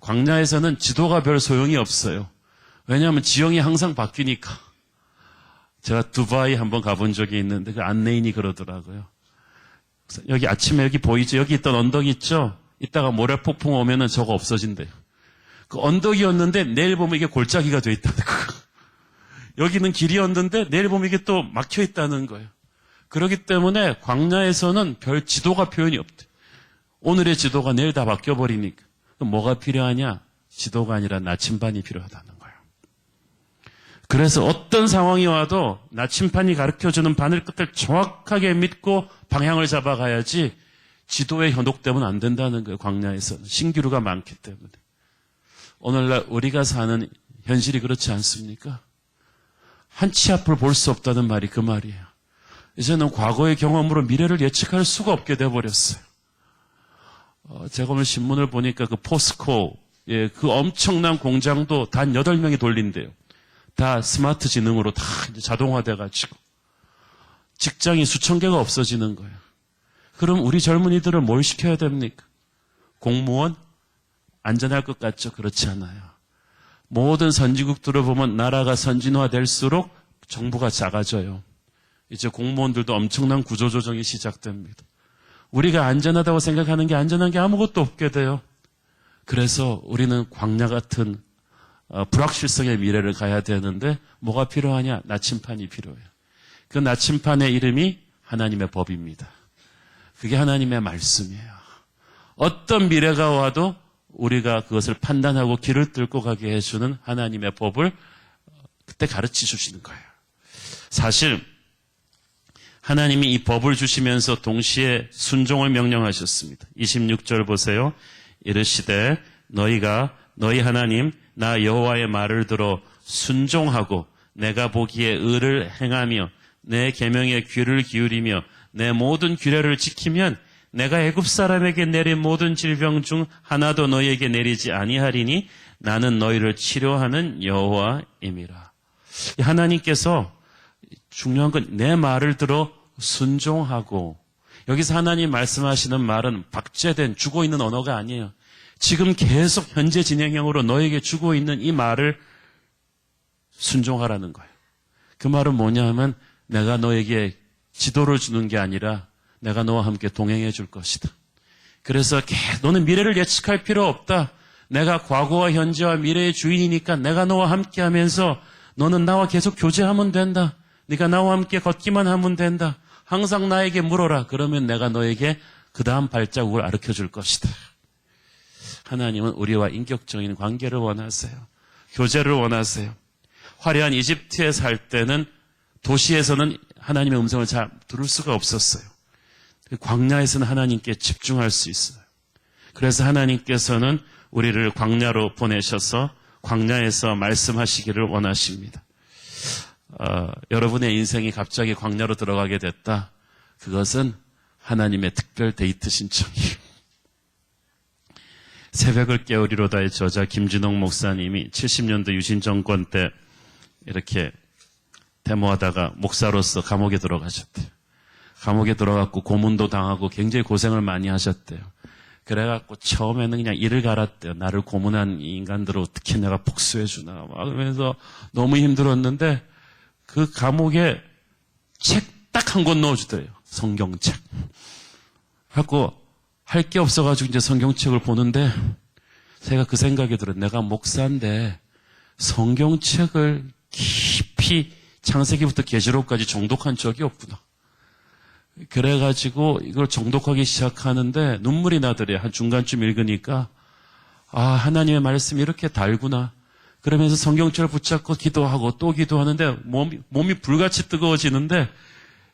광야에서는 지도가 별 소용이 없어요. 왜냐하면 지형이 항상 바뀌니까. 제가 두바이 한번 가본 적이 있는데 그 안내인이 그러더라고요. 여기 아침에 여기 보이죠? 여기 있던 언덕 있죠? 이따가 모래폭풍 오면은 저거 없어진대요. 그 언덕이었는데 내일 보면 이게 골짜기가 돼 있다는 거예요. 여기는 길이었는데 내일 보면 이게 또 막혀 있다는 거예요. 그렇기 때문에 광야에서는 별 지도가 표현이 없대요. 오늘의 지도가 내일 다 바뀌어버리니까. 그럼 뭐가 필요하냐? 지도가 아니라 나침반이 필요하다는 거예요. 그래서 어떤 상황이 와도 나침반이 가르쳐주는 바늘 끝을 정확하게 믿고 방향을 잡아가야지 지도에 현혹되면 안 된다는 거예요. 광야에서는. 신기루가 많기 때문에. 오늘날 우리가 사는 현실이 그렇지 않습니까? 한 치 앞을 볼 수 없다는 말이 그 말이에요. 이제는 과거의 경험으로 미래를 예측할 수가 없게 돼버렸어요. 제가 오늘 신문을 보니까 그 포스코, 그 엄청난 공장도 단 8명이 돌린대요. 다 스마트 지능으로 다 이제 자동화돼가지고. 직장이 수천 개가 없어지는 거예요. 그럼 우리 젊은이들을 뭘 시켜야 됩니까? 공무원? 안전할 것 같죠? 그렇지 않아요. 모든 선진국들을 보면 나라가 선진화될수록 정부가 작아져요. 이제 공무원들도 엄청난 구조조정이 시작됩니다. 우리가 안전하다고 생각하는 게 안전한 게 아무것도 없게 돼요. 그래서 우리는 광야 같은 불확실성의 미래를 가야 되는데 뭐가 필요하냐? 나침판이 필요해요. 그 나침판의 이름이 하나님의 법입니다. 그게 하나님의 말씀이에요. 어떤 미래가 와도 우리가 그것을 판단하고 길을 뚫고 가게 해주는 하나님의 법을 그때 가르쳐 주시는 거예요. 사실 하나님이 이 법을 주시면서 동시에 순종을 명령하셨습니다. 26절 보세요. 이르시되 너희가 너희 하나님 나 여호와의 말을 들어 순종하고 내가 보기에 의를 행하며 내 계명에 귀를 기울이며 내 모든 규례를 지키면 내가 애굽 사람에게 내린 모든 질병 중 하나도 너희에게 내리지 아니하리니 나는 너희를 치료하는 여호와임이라. 하나님께서 중요한 건 내 말을 들어 순종하고, 여기서 하나님 말씀하시는 말은 박제된 주고 있는 언어가 아니에요. 지금 계속 현재 진행형으로 너에게 주고 있는 이 말을 순종하라는 거예요. 그 말은 뭐냐 하면 내가 너에게 지도를 주는 게 아니라 내가 너와 함께 동행해 줄 것이다. 그래서 너는 미래를 예측할 필요 없다. 내가 과거와 현재와 미래의 주인이니까 내가 너와 함께 하면서 너는 나와 계속 교제하면 된다. 네가 나와 함께 걷기만 하면 된다. 항상 나에게 물어라. 그러면 내가 너에게 그 다음 발자국을 가르쳐 줄 것이다. 하나님은 우리와 인격적인 관계를 원하세요. 교제를 원하세요. 화려한 이집트에 살 때는 도시에서는 하나님의 음성을 잘 들을 수가 없었어요. 광야에서는 하나님께 집중할 수 있어요. 그래서 하나님께서는 우리를 광야로 보내셔서 광야에서 말씀하시기를 원하십니다. 여러분의 인생이 갑자기 광야로 들어가게 됐다. 그것은 하나님의 특별 데이트 신청이에요. 새벽을 깨우리로다의 저자 김진홍 목사님이 70년대 유신 정권 때 이렇게 데모하다가 목사로서 감옥에 들어가셨대요. 감옥에 들어갔고 고문도 당하고 굉장히 고생을 많이 하셨대요. 그래갖고 처음에는 그냥 이를 갈았대요. 나를 고문한 이 인간들을 어떻게 내가 복수해주나 막 그러면서 너무 힘들었는데 그 감옥에 책 딱 한 권 넣어주더래요. 성경책. 하고 할 게 없어가지고 이제 성경책을 보는데 제가 그 생각이 들어요. 내가 목사인데 성경책을 깊이 창세기부터 계시록까지 정독한 적이 없구나. 그래가지고 이걸 정독하기 시작하는데 눈물이 나더래요. 한 중간쯤 읽으니까 하나님의 말씀이 이렇게 달구나. 그러면서 성경책을 붙잡고 기도하고 또 기도하는데 몸이 불같이 뜨거워지는데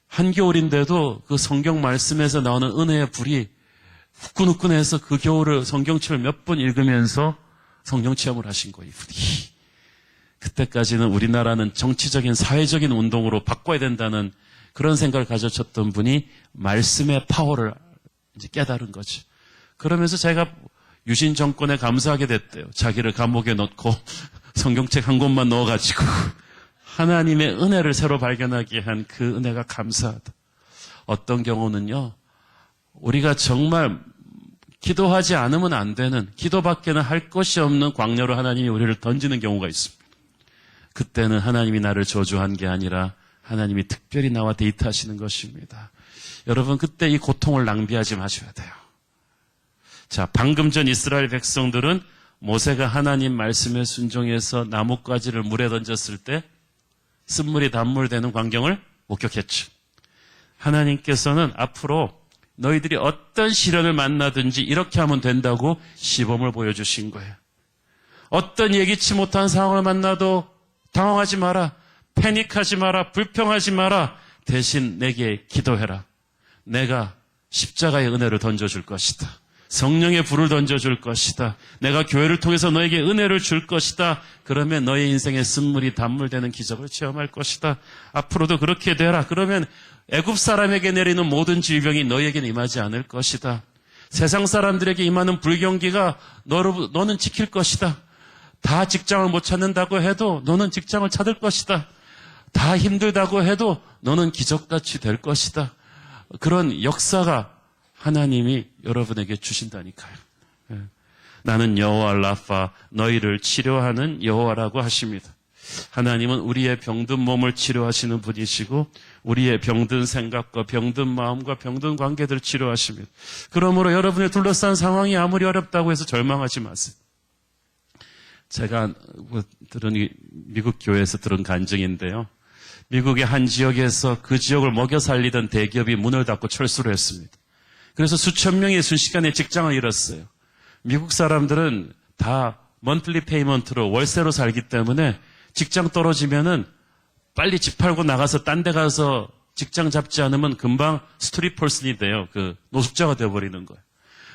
한겨울인데도 그 성경 말씀에서 나오는 은혜의 불이 후끈후끈해서 그 겨울을 성경책을 몇 번 읽으면서 성경 체험을 하신 거예요. 그때까지는 우리나라는 정치적인 사회적인 운동으로 바꿔야 된다는 그런 생각을 가졌던 분이 말씀의 파워를 이제 깨달은 거죠. 그러면서 제가 유신 정권에 감사하게 됐대요. 자기를 감옥에 넣고 성경책 한 권만 넣어가지고 하나님의 은혜를 새로 발견하게 한 그 은혜가 감사하다. 어떤 경우는요, 우리가 정말 기도하지 않으면 안 되는, 기도밖에는 할 것이 없는 광야로 하나님이 우리를 던지는 경우가 있습니다. 그때는 하나님이 나를 저주한 게 아니라 하나님이 특별히 나와 데이트하시는 것입니다. 여러분, 그때 이 고통을 낭비하지 마셔야 돼요. 자, 방금 전 이스라엘 백성들은 모세가 하나님 말씀에 순종해서 나뭇가지를 물에 던졌을 때 쓴물이 단물 되는 광경을 목격했죠. 하나님께서는 앞으로 너희들이 어떤 시련을 만나든지 이렇게 하면 된다고 시범을 보여주신 거예요. 어떤 예기치 못한 상황을 만나도 당황하지 마라. 패닉하지 마라. 불평하지 마라. 대신 내게 기도해라. 내가 십자가의 은혜를 던져줄 것이다. 성령의 불을 던져줄 것이다. 내가 교회를 통해서 너에게 은혜를 줄 것이다. 그러면 너의 인생의 쓴물이 단물되는 기적을 체험할 것이다. 앞으로도 그렇게 되라. 그러면 애굽 사람에게 내리는 모든 질병이 너에게는 임하지 않을 것이다. 세상 사람들에게 임하는 불경기가 너는 지킬 것이다. 다 직장을 못 찾는다고 해도 너는 직장을 찾을 것이다. 다 힘들다고 해도 너는 기적같이 될 것이다. 그런 역사가 하나님이 여러분에게 주신다니까요. 나는 여호와 라파, 너희를 치료하는 여호와라고 하십니다. 하나님은 우리의 병든 몸을 치료하시는 분이시고 우리의 병든 생각과 병든 마음과 병든 관계들을 치료하십니다. 그러므로 여러분의 둘러싼 상황이 아무리 어렵다고 해서 절망하지 마세요. 제가 들은 미국 교회에서 들은 간증인데요. 미국의 한 지역에서 그 지역을 먹여 살리던 대기업이 문을 닫고 철수를 했습니다. 그래서 수천 명이 순식간에 직장을 잃었어요. 미국 사람들은 다 monthly payment로 월세로 살기 때문에 직장 떨어지면은 빨리 집 팔고 나가서 딴 데 가서 직장 잡지 않으면 금방 스트릿 펄슨이 돼요. 그 노숙자가 되어버리는 거예요.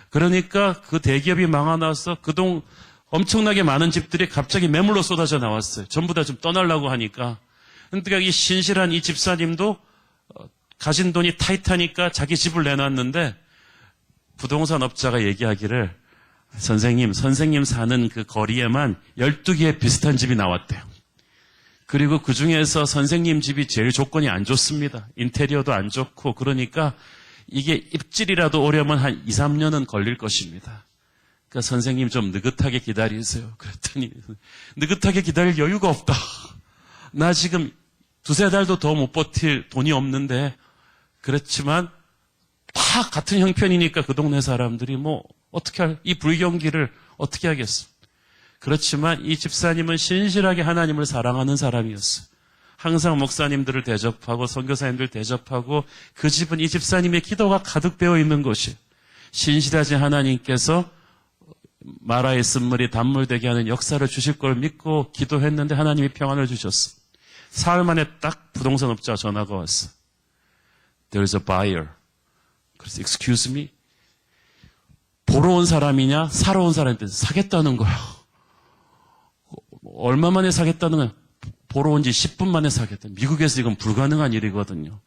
그러니까 그 대기업이 망하나서 그동 엄청나게 많은 집들이 갑자기 매물로 쏟아져 나왔어요. 전부 다 좀 떠나려고 하니까. 그러니까 이 신실한 이 집사님도 가진 돈이 타이트하니까 자기 집을 내놨는데 부동산 업자가 얘기하기를 선생님 사는 그 거리에만 12개의 비슷한 집이 나왔대요. 그리고 그 중에서 선생님 집이 제일 조건이 안 좋습니다. 인테리어도 안 좋고 그러니까 이게 입질이라도 오려면 한 2, 3년은 걸릴 것입니다. 그러니까 선생님 좀 느긋하게 기다리세요. 그랬더니 느긋하게 기다릴 여유가 없다. 나 지금 2-3달도 더 못 버틸 돈이 없는데 그렇지만 다 같은 형편이니까 그 동네 사람들이 이 불경기를 어떻게 하겠어. 그렇지만 이 집사님은 신실하게 하나님을 사랑하는 사람이었어요. 항상 목사님들을 대접하고 선교사님들 대접하고 그 집은 이 집사님의 기도가 가득 배어 있는 곳이에요. 신실하신 하나님께서 마라의 쓴물이 단물 되게 하는 역사를 주실 걸 믿고 기도했는데 하나님이 평안을 주셨어. 사흘 만에 딱 부동산 업자 전화가 왔어. There's a buyer. 그래서 excuse me? 보러 온 사람이냐 사러 온 사람인데 사겠다는 거야. 얼마 만에 사겠다는 거야? 보러 온 지 10분 만에 사겠다. 미국에서 이건 불가능한 일이거든요.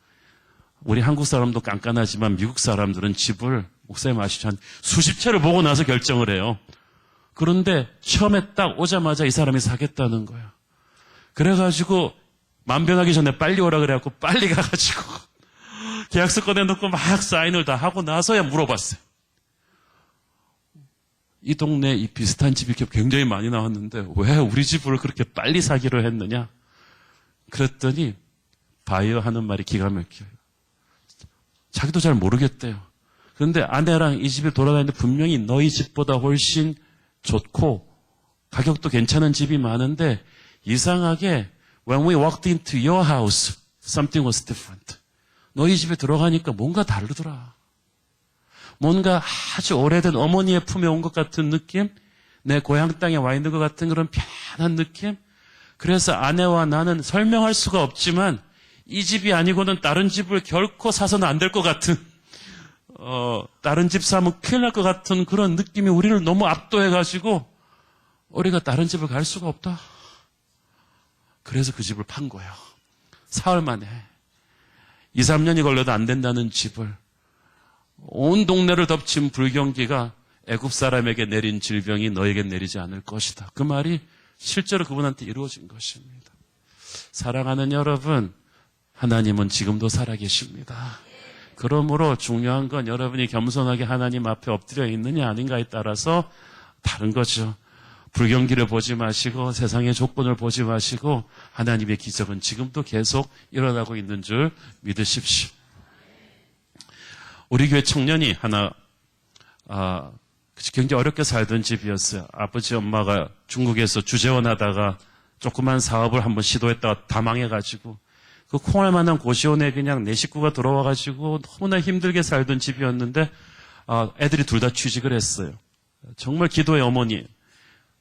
우리 한국 사람도 깐깐하지만 미국 사람들은 집을 목사님 아시죠? 한 수십 채를 보고 나서 결정을 해요. 그런데 처음에 딱 오자마자 이 사람이 사겠다는 거야. 그래가지고 만변하기 전에 빨리 오라 그래갖고 빨리 가가지고 계약서 꺼내놓고 막 사인을 다 하고 나서야 물어봤어요. 이 동네에 이 비슷한 집이 굉장히 많이 나왔는데 왜 우리 집을 그렇게 빨리 사기로 했느냐? 그랬더니 바이어 하는 말이 기가 막혀요. 자기도 잘 모르겠대요. 그런데 아내랑 이 집에 돌아다니는데 분명히 너희 집보다 훨씬 좋고 가격도 괜찮은 집이 많은데 이상하게 when we walked into your house, something was different. 너희 집에 들어가니까 뭔가 다르더라. 뭔가 아주 오래된 어머니의 품에 온 것 같은 느낌? 내 고향 땅에 와 있는 것 같은 그런 편안한 느낌? 그래서 아내와 나는 설명할 수가 없지만 이 집이 아니고는 다른 집을 결코 사서는 안 될 것 같은 다른 집 사면 큰일 날 것 같은 그런 느낌이 우리를 너무 압도해가지고 우리가 다른 집을 갈 수가 없다. 그래서 그 집을 판 거예요. 사흘 만에. 2, 3년이 걸려도 안 된다는 집을 온 동네를 덮친 불경기가 애굽 사람에게 내린 질병이 너에게 내리지 않을 것이다. 그 말이 실제로 그분한테 이루어진 것입니다. 사랑하는 여러분, 하나님은 지금도 살아계십니다. 그러므로 중요한 건 여러분이 겸손하게 하나님 앞에 엎드려 있느냐 아닌가에 따라서 다른 거죠. 불경기를 보지 마시고 세상의 조건을 보지 마시고 하나님의 기적은 지금도 계속 일어나고 있는 줄 믿으십시오. 우리 교회 청년이 하나 굉장히 어렵게 살던 집이었어요. 아버지 엄마가 중국에서 주재원 하다가 조그만 사업을 한번 시도했다가 다 망해가지고 그 콩알 만한 고시원에 그냥 내 식구가 들어와가지고 너무나 힘들게 살던 집이었는데 애들이 둘 다 취직을 했어요. 정말 기도의 어머니.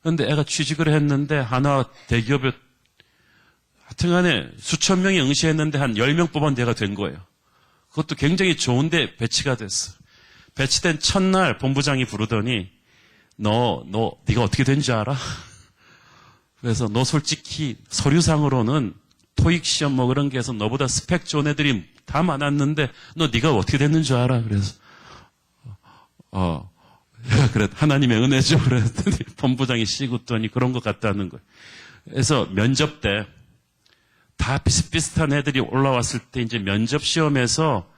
그런데 애가 취직을 했는데 하나 대기업에 하여튼간에 수천 명이 응시했는데 한 10명 뽑은 데가 된 거예요. 그것도 굉장히 좋은데 배치가 됐어. 배치된 첫날 본부장이 부르더니 네가 어떻게 된 줄 알아? 그래서 너 솔직히 서류상으로는 토익 시험 그런 게 해서 너보다 스펙 좋은 애들이 다 많았는데 네가 어떻게 됐는 줄 알아? 그래서 그래 하나님의 은혜죠. 그랬더니 본부장이 씩 웃더니 그런 것 같다는 거예요. 그래서 면접 때 다 비슷비슷한 애들이 올라왔을 때 이제 면접 시험에서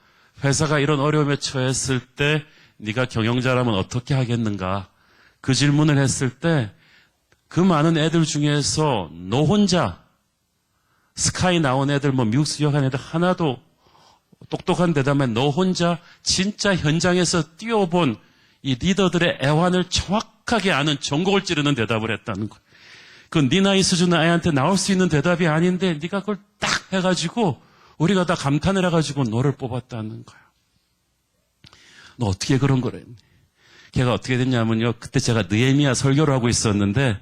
회사가 이런 어려움에 처했을 때 네가 경영자라면 어떻게 하겠는가? 그 질문을 했을 때 그 많은 애들 중에서 너 혼자 스카이 나온 애들, 미국 유학한 애들 하나도 똑똑한 대답에 너 혼자 진짜 현장에서 뛰어본 이 리더들의 애환을 정확하게 아는 전곡을 찌르는 대답을 했다는 거예요. 그건 네 나이 수준의 아이한테 나올 수 있는 대답이 아닌데 네가 그걸 딱 해가지고 우리가 다 감탄을 해가지고 너를 뽑았다는 거야. 너 어떻게 그런 거래? 걔가 어떻게 됐냐면요. 그때 제가 느헤미야 설교를 하고 있었는데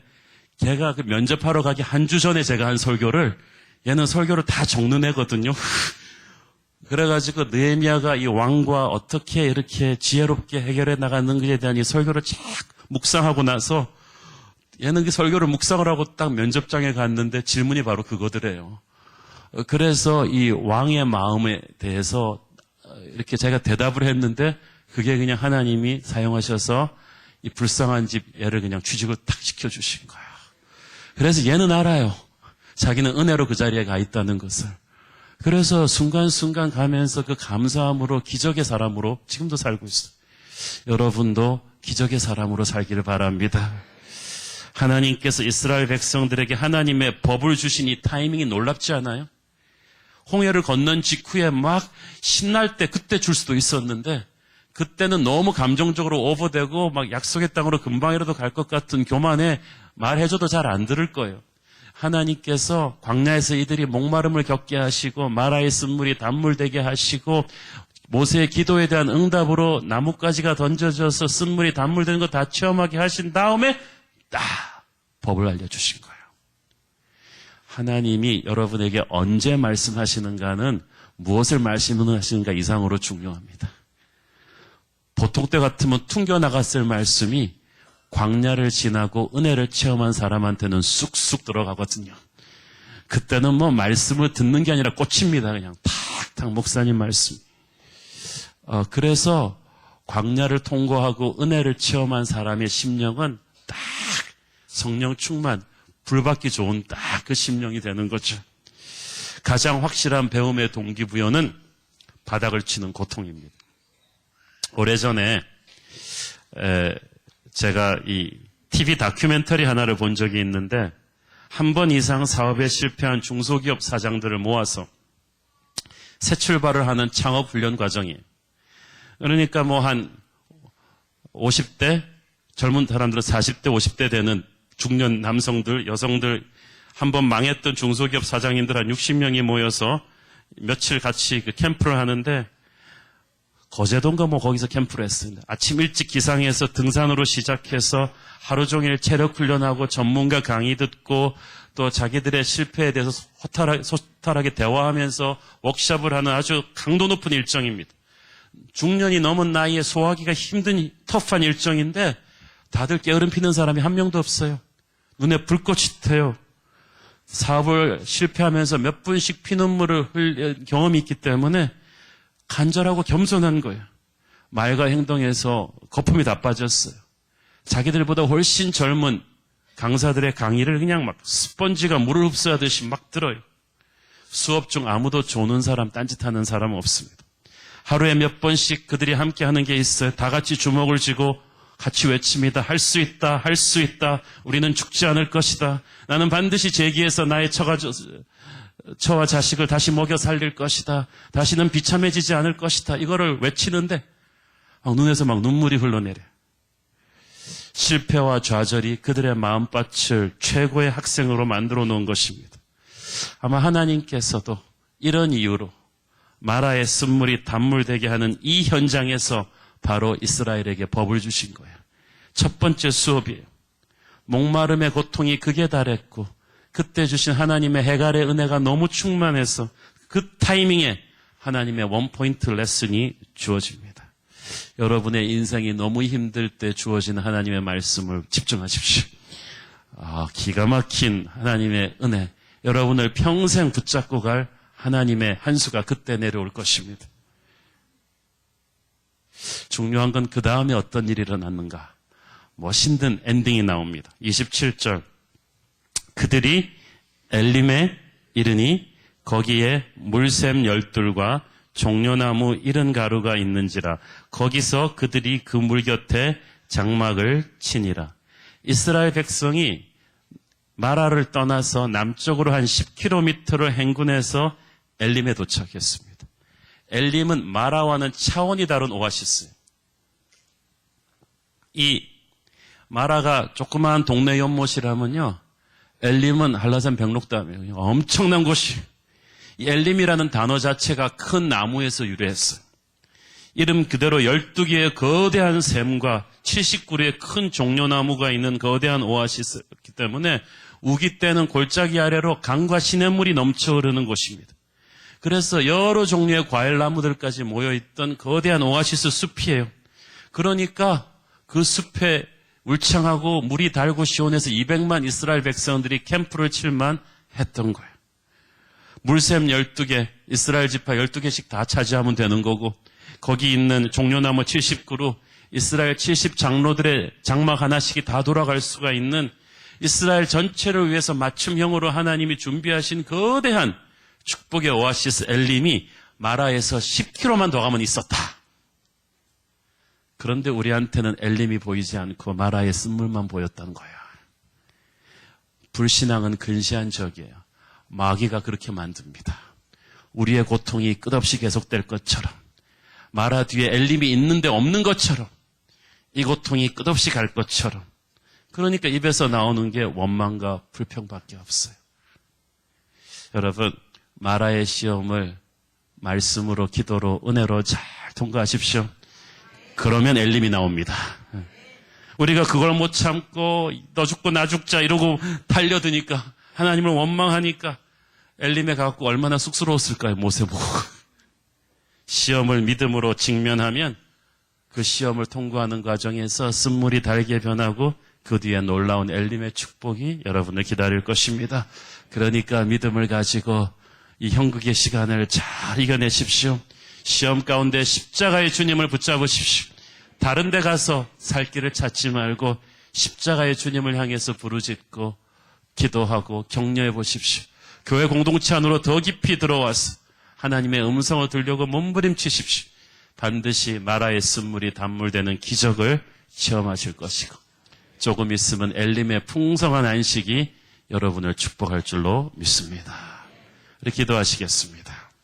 걔가 그 면접하러 가기 한 주 전에 제가 한 설교를 얘는 설교를 다 적는 애거든요. 그래가지고 느헤미야가 이 왕과 어떻게 이렇게 지혜롭게 해결해 나가는 것에 대한 이 설교를 쫙 묵상하고 나서 얘는 그 설교를 묵상을 하고 딱 면접장에 갔는데 질문이 바로 그거더래요. 그래서 이 왕의 마음에 대해서 이렇게 제가 대답을 했는데 그게 그냥 하나님이 사용하셔서 이 불쌍한 집 얘를 그냥 취직을 탁 시켜주신 거야. 그래서 얘는 알아요. 자기는 은혜로 그 자리에 가 있다는 것을. 그래서 순간순간 가면서 그 감사함으로 기적의 사람으로 지금도 살고 있어요. 여러분도 기적의 사람으로 살기를 바랍니다. 하나님께서 이스라엘 백성들에게 하나님의 법을 주신 이 타이밍이 놀랍지 않아요? 홍해를 건넌 직후에 막 신날 때 그때 줄 수도 있었는데 그때는 너무 감정적으로 오버되고 막 약속의 땅으로 금방이라도 갈 것 같은 교만에 말해줘도 잘 안 들을 거예요. 하나님께서 광야에서 이들이 목마름을 겪게 하시고 마라의 쓴물이 단물 되게 하시고 모세의 기도에 대한 응답으로 나뭇가지가 던져져서 쓴물이 단물 되는 거 다 체험하게 하신 다음에 딱 법을 알려주신 거예요. 하나님이 여러분에게 언제 말씀하시는가는 무엇을 말씀하시는가 이상으로 중요합니다. 보통 때 같으면 퉁겨나갔을 말씀이 광야를 지나고 은혜를 체험한 사람한테는 쑥쑥 들어가거든요. 그때는 말씀을 듣는 게 아니라 꽂힙니다. 그냥 탁탁 목사님 말씀. 그래서 광야를 통과하고 은혜를 체험한 사람의 심령은 딱 성령 충만, 불받기 좋은 딱 그 심령이 되는 거죠. 가장 확실한 배움의 동기부여는 바닥을 치는 고통입니다. 오래전에 제가 이 TV 다큐멘터리 하나를 본 적이 있는데 한 번 이상 사업에 실패한 중소기업 사장들을 모아서 새 출발을 하는 창업 훈련 과정이에요. 그러니까 한 50대 젊은 사람들은 40대 50대 되는 중년 남성들 여성들 한 번 망했던 중소기업 사장님들 한 60명이 모여서 며칠 같이 그 캠프를 하는데 거제도인가 거기서 캠프를 했습니다. 아침 일찍 기상해서 등산으로 시작해서 하루 종일 체력 훈련하고 전문가 강의 듣고 또 자기들의 실패에 대해서 소탈하게 대화하면서 워크숍을 하는 아주 강도 높은 일정입니다. 중년이 넘은 나이에 소화하기가 힘든 터프한 일정인데 다들 게으름 피는 사람이 한 명도 없어요. 눈에 불꽃이 튀어요. 사업을 실패하면서 몇 분씩 피눈물을 흘린 경험이 있기 때문에 간절하고 겸손한 거예요. 말과 행동에서 거품이 다 빠졌어요. 자기들보다 훨씬 젊은 강사들의 강의를 그냥 막 스펀지가 물을 흡수하듯이 막 들어요. 수업 중 아무도 조는 사람, 딴짓하는 사람은 없습니다. 하루에 몇 번씩 그들이 함께 하는 게 있어요. 다 같이 주먹을 쥐고 같이 외칩니다. 할 수 있다, 할 수 있다. 우리는 죽지 않을 것이다. 나는 반드시 재기해서 나의 처와 자식을 다시 먹여 살릴 것이다. 다시는 비참해지지 않을 것이다. 이거를 외치는데 눈에서 막 눈물이 흘러내려요. 실패와 좌절이 그들의 마음밭을 최고의 학생으로 만들어 놓은 것입니다. 아마 하나님께서도 이런 이유로 마라의 쓴물이 단물 되게 하는 이 현장에서 바로 이스라엘에게 법을 주신 거예요. 첫 번째 수업이에요. 목마름의 고통이 극에 달했고 그때 주신 하나님의 해갈의 은혜가 너무 충만해서 그 타이밍에 하나님의 원포인트 레슨이 주어집니다. 여러분의 인생이 너무 힘들 때 주어지는 하나님의 말씀을 집중하십시오. 기가 막힌 하나님의 은혜, 여러분을 평생 붙잡고 갈 하나님의 한 수가 그때 내려올 것입니다. 중요한 건 그 다음에 어떤 일이 일어났는가. 멋있는 엔딩이 나옵니다. 27절. 그들이 엘림에 이르니 거기에 물샘 열둘과 종려나무 이른 가루가 있는지라 거기서 그들이 그 물 곁에 장막을 치니라. 이스라엘 백성이 마라를 떠나서 남쪽으로 한 10km를 행군해서 엘림에 도착했습니다. 엘림은 마라와는 차원이 다른 오아시스예요. 이 마라가 조그마한 동네 연못이라면요, 엘림은 한라산 백록담이에요. 엄청난 곳이에요. 이 엘림이라는 단어 자체가 큰 나무에서 유래했어요. 이름 그대로 12개의 거대한 샘과 70그루의 큰 종려나무가 있는 거대한 오아시스였기 때문에 우기 때는 골짜기 아래로 강과 시냇물이 넘쳐 흐르는 곳입니다. 그래서 여러 종류의 과일나무들까지 모여있던 거대한 오아시스 숲이에요. 그러니까 그 숲에 울창하고 물이 달고 시원해서 200만 이스라엘 백성들이 캠프를 칠만 했던 거예요. 물샘 12개, 이스라엘 지파 12개씩 다 차지하면 되는 거고, 거기 있는 종려나무 70그루, 이스라엘 70장로들의 장막 하나씩이 다 돌아갈 수가 있는 이스라엘 전체를 위해서 맞춤형으로 하나님이 준비하신 거대한 축복의 오아시스 엘림이 마라에서 10km만 더 가면 있었다. 그런데 우리한테는 엘림이 보이지 않고 마라의 쓴물만 보였던 거야. 불신앙은 근시한 적이에요. 마귀가 그렇게 만듭니다. 우리의 고통이 끝없이 계속될 것처럼, 마라 뒤에 엘림이 있는데 없는 것처럼, 이 고통이 끝없이 갈 것처럼. 그러니까 입에서 나오는 게 원망과 불평밖에 없어요. 여러분, 마라의 시험을 말씀으로, 기도로, 은혜로 잘 통과하십시오. 그러면 엘림이 나옵니다. 우리가 그걸 못 참고 너 죽고 나 죽자 이러고 달려드니까, 하나님을 원망하니까 엘림에 가고 얼마나 쑥스러웠을까요? 모세 보고. 시험을 믿음으로 직면하면 그 시험을 통과하는 과정에서 쓴물이 달게 변하고 그 뒤에 놀라운 엘림의 축복이 여러분을 기다릴 것입니다. 그러니까 믿음을 가지고 이 형국의 시간을 잘 이겨내십시오. 시험 가운데 십자가의 주님을 붙잡으십시오. 다른 데 가서 살 길을 찾지 말고 십자가의 주님을 향해서 부르짖고 기도하고 격려해 보십시오. 교회 공동체 안으로 더 깊이 들어와서 하나님의 음성을 들려고 몸부림치십시오. 반드시 마라의 쓴물이 단물되는 기적을 체험하실 것이고, 조금 있으면 엘림의 풍성한 안식이 여러분을 축복할 줄로 믿습니다. 우리 기도하시겠습니다.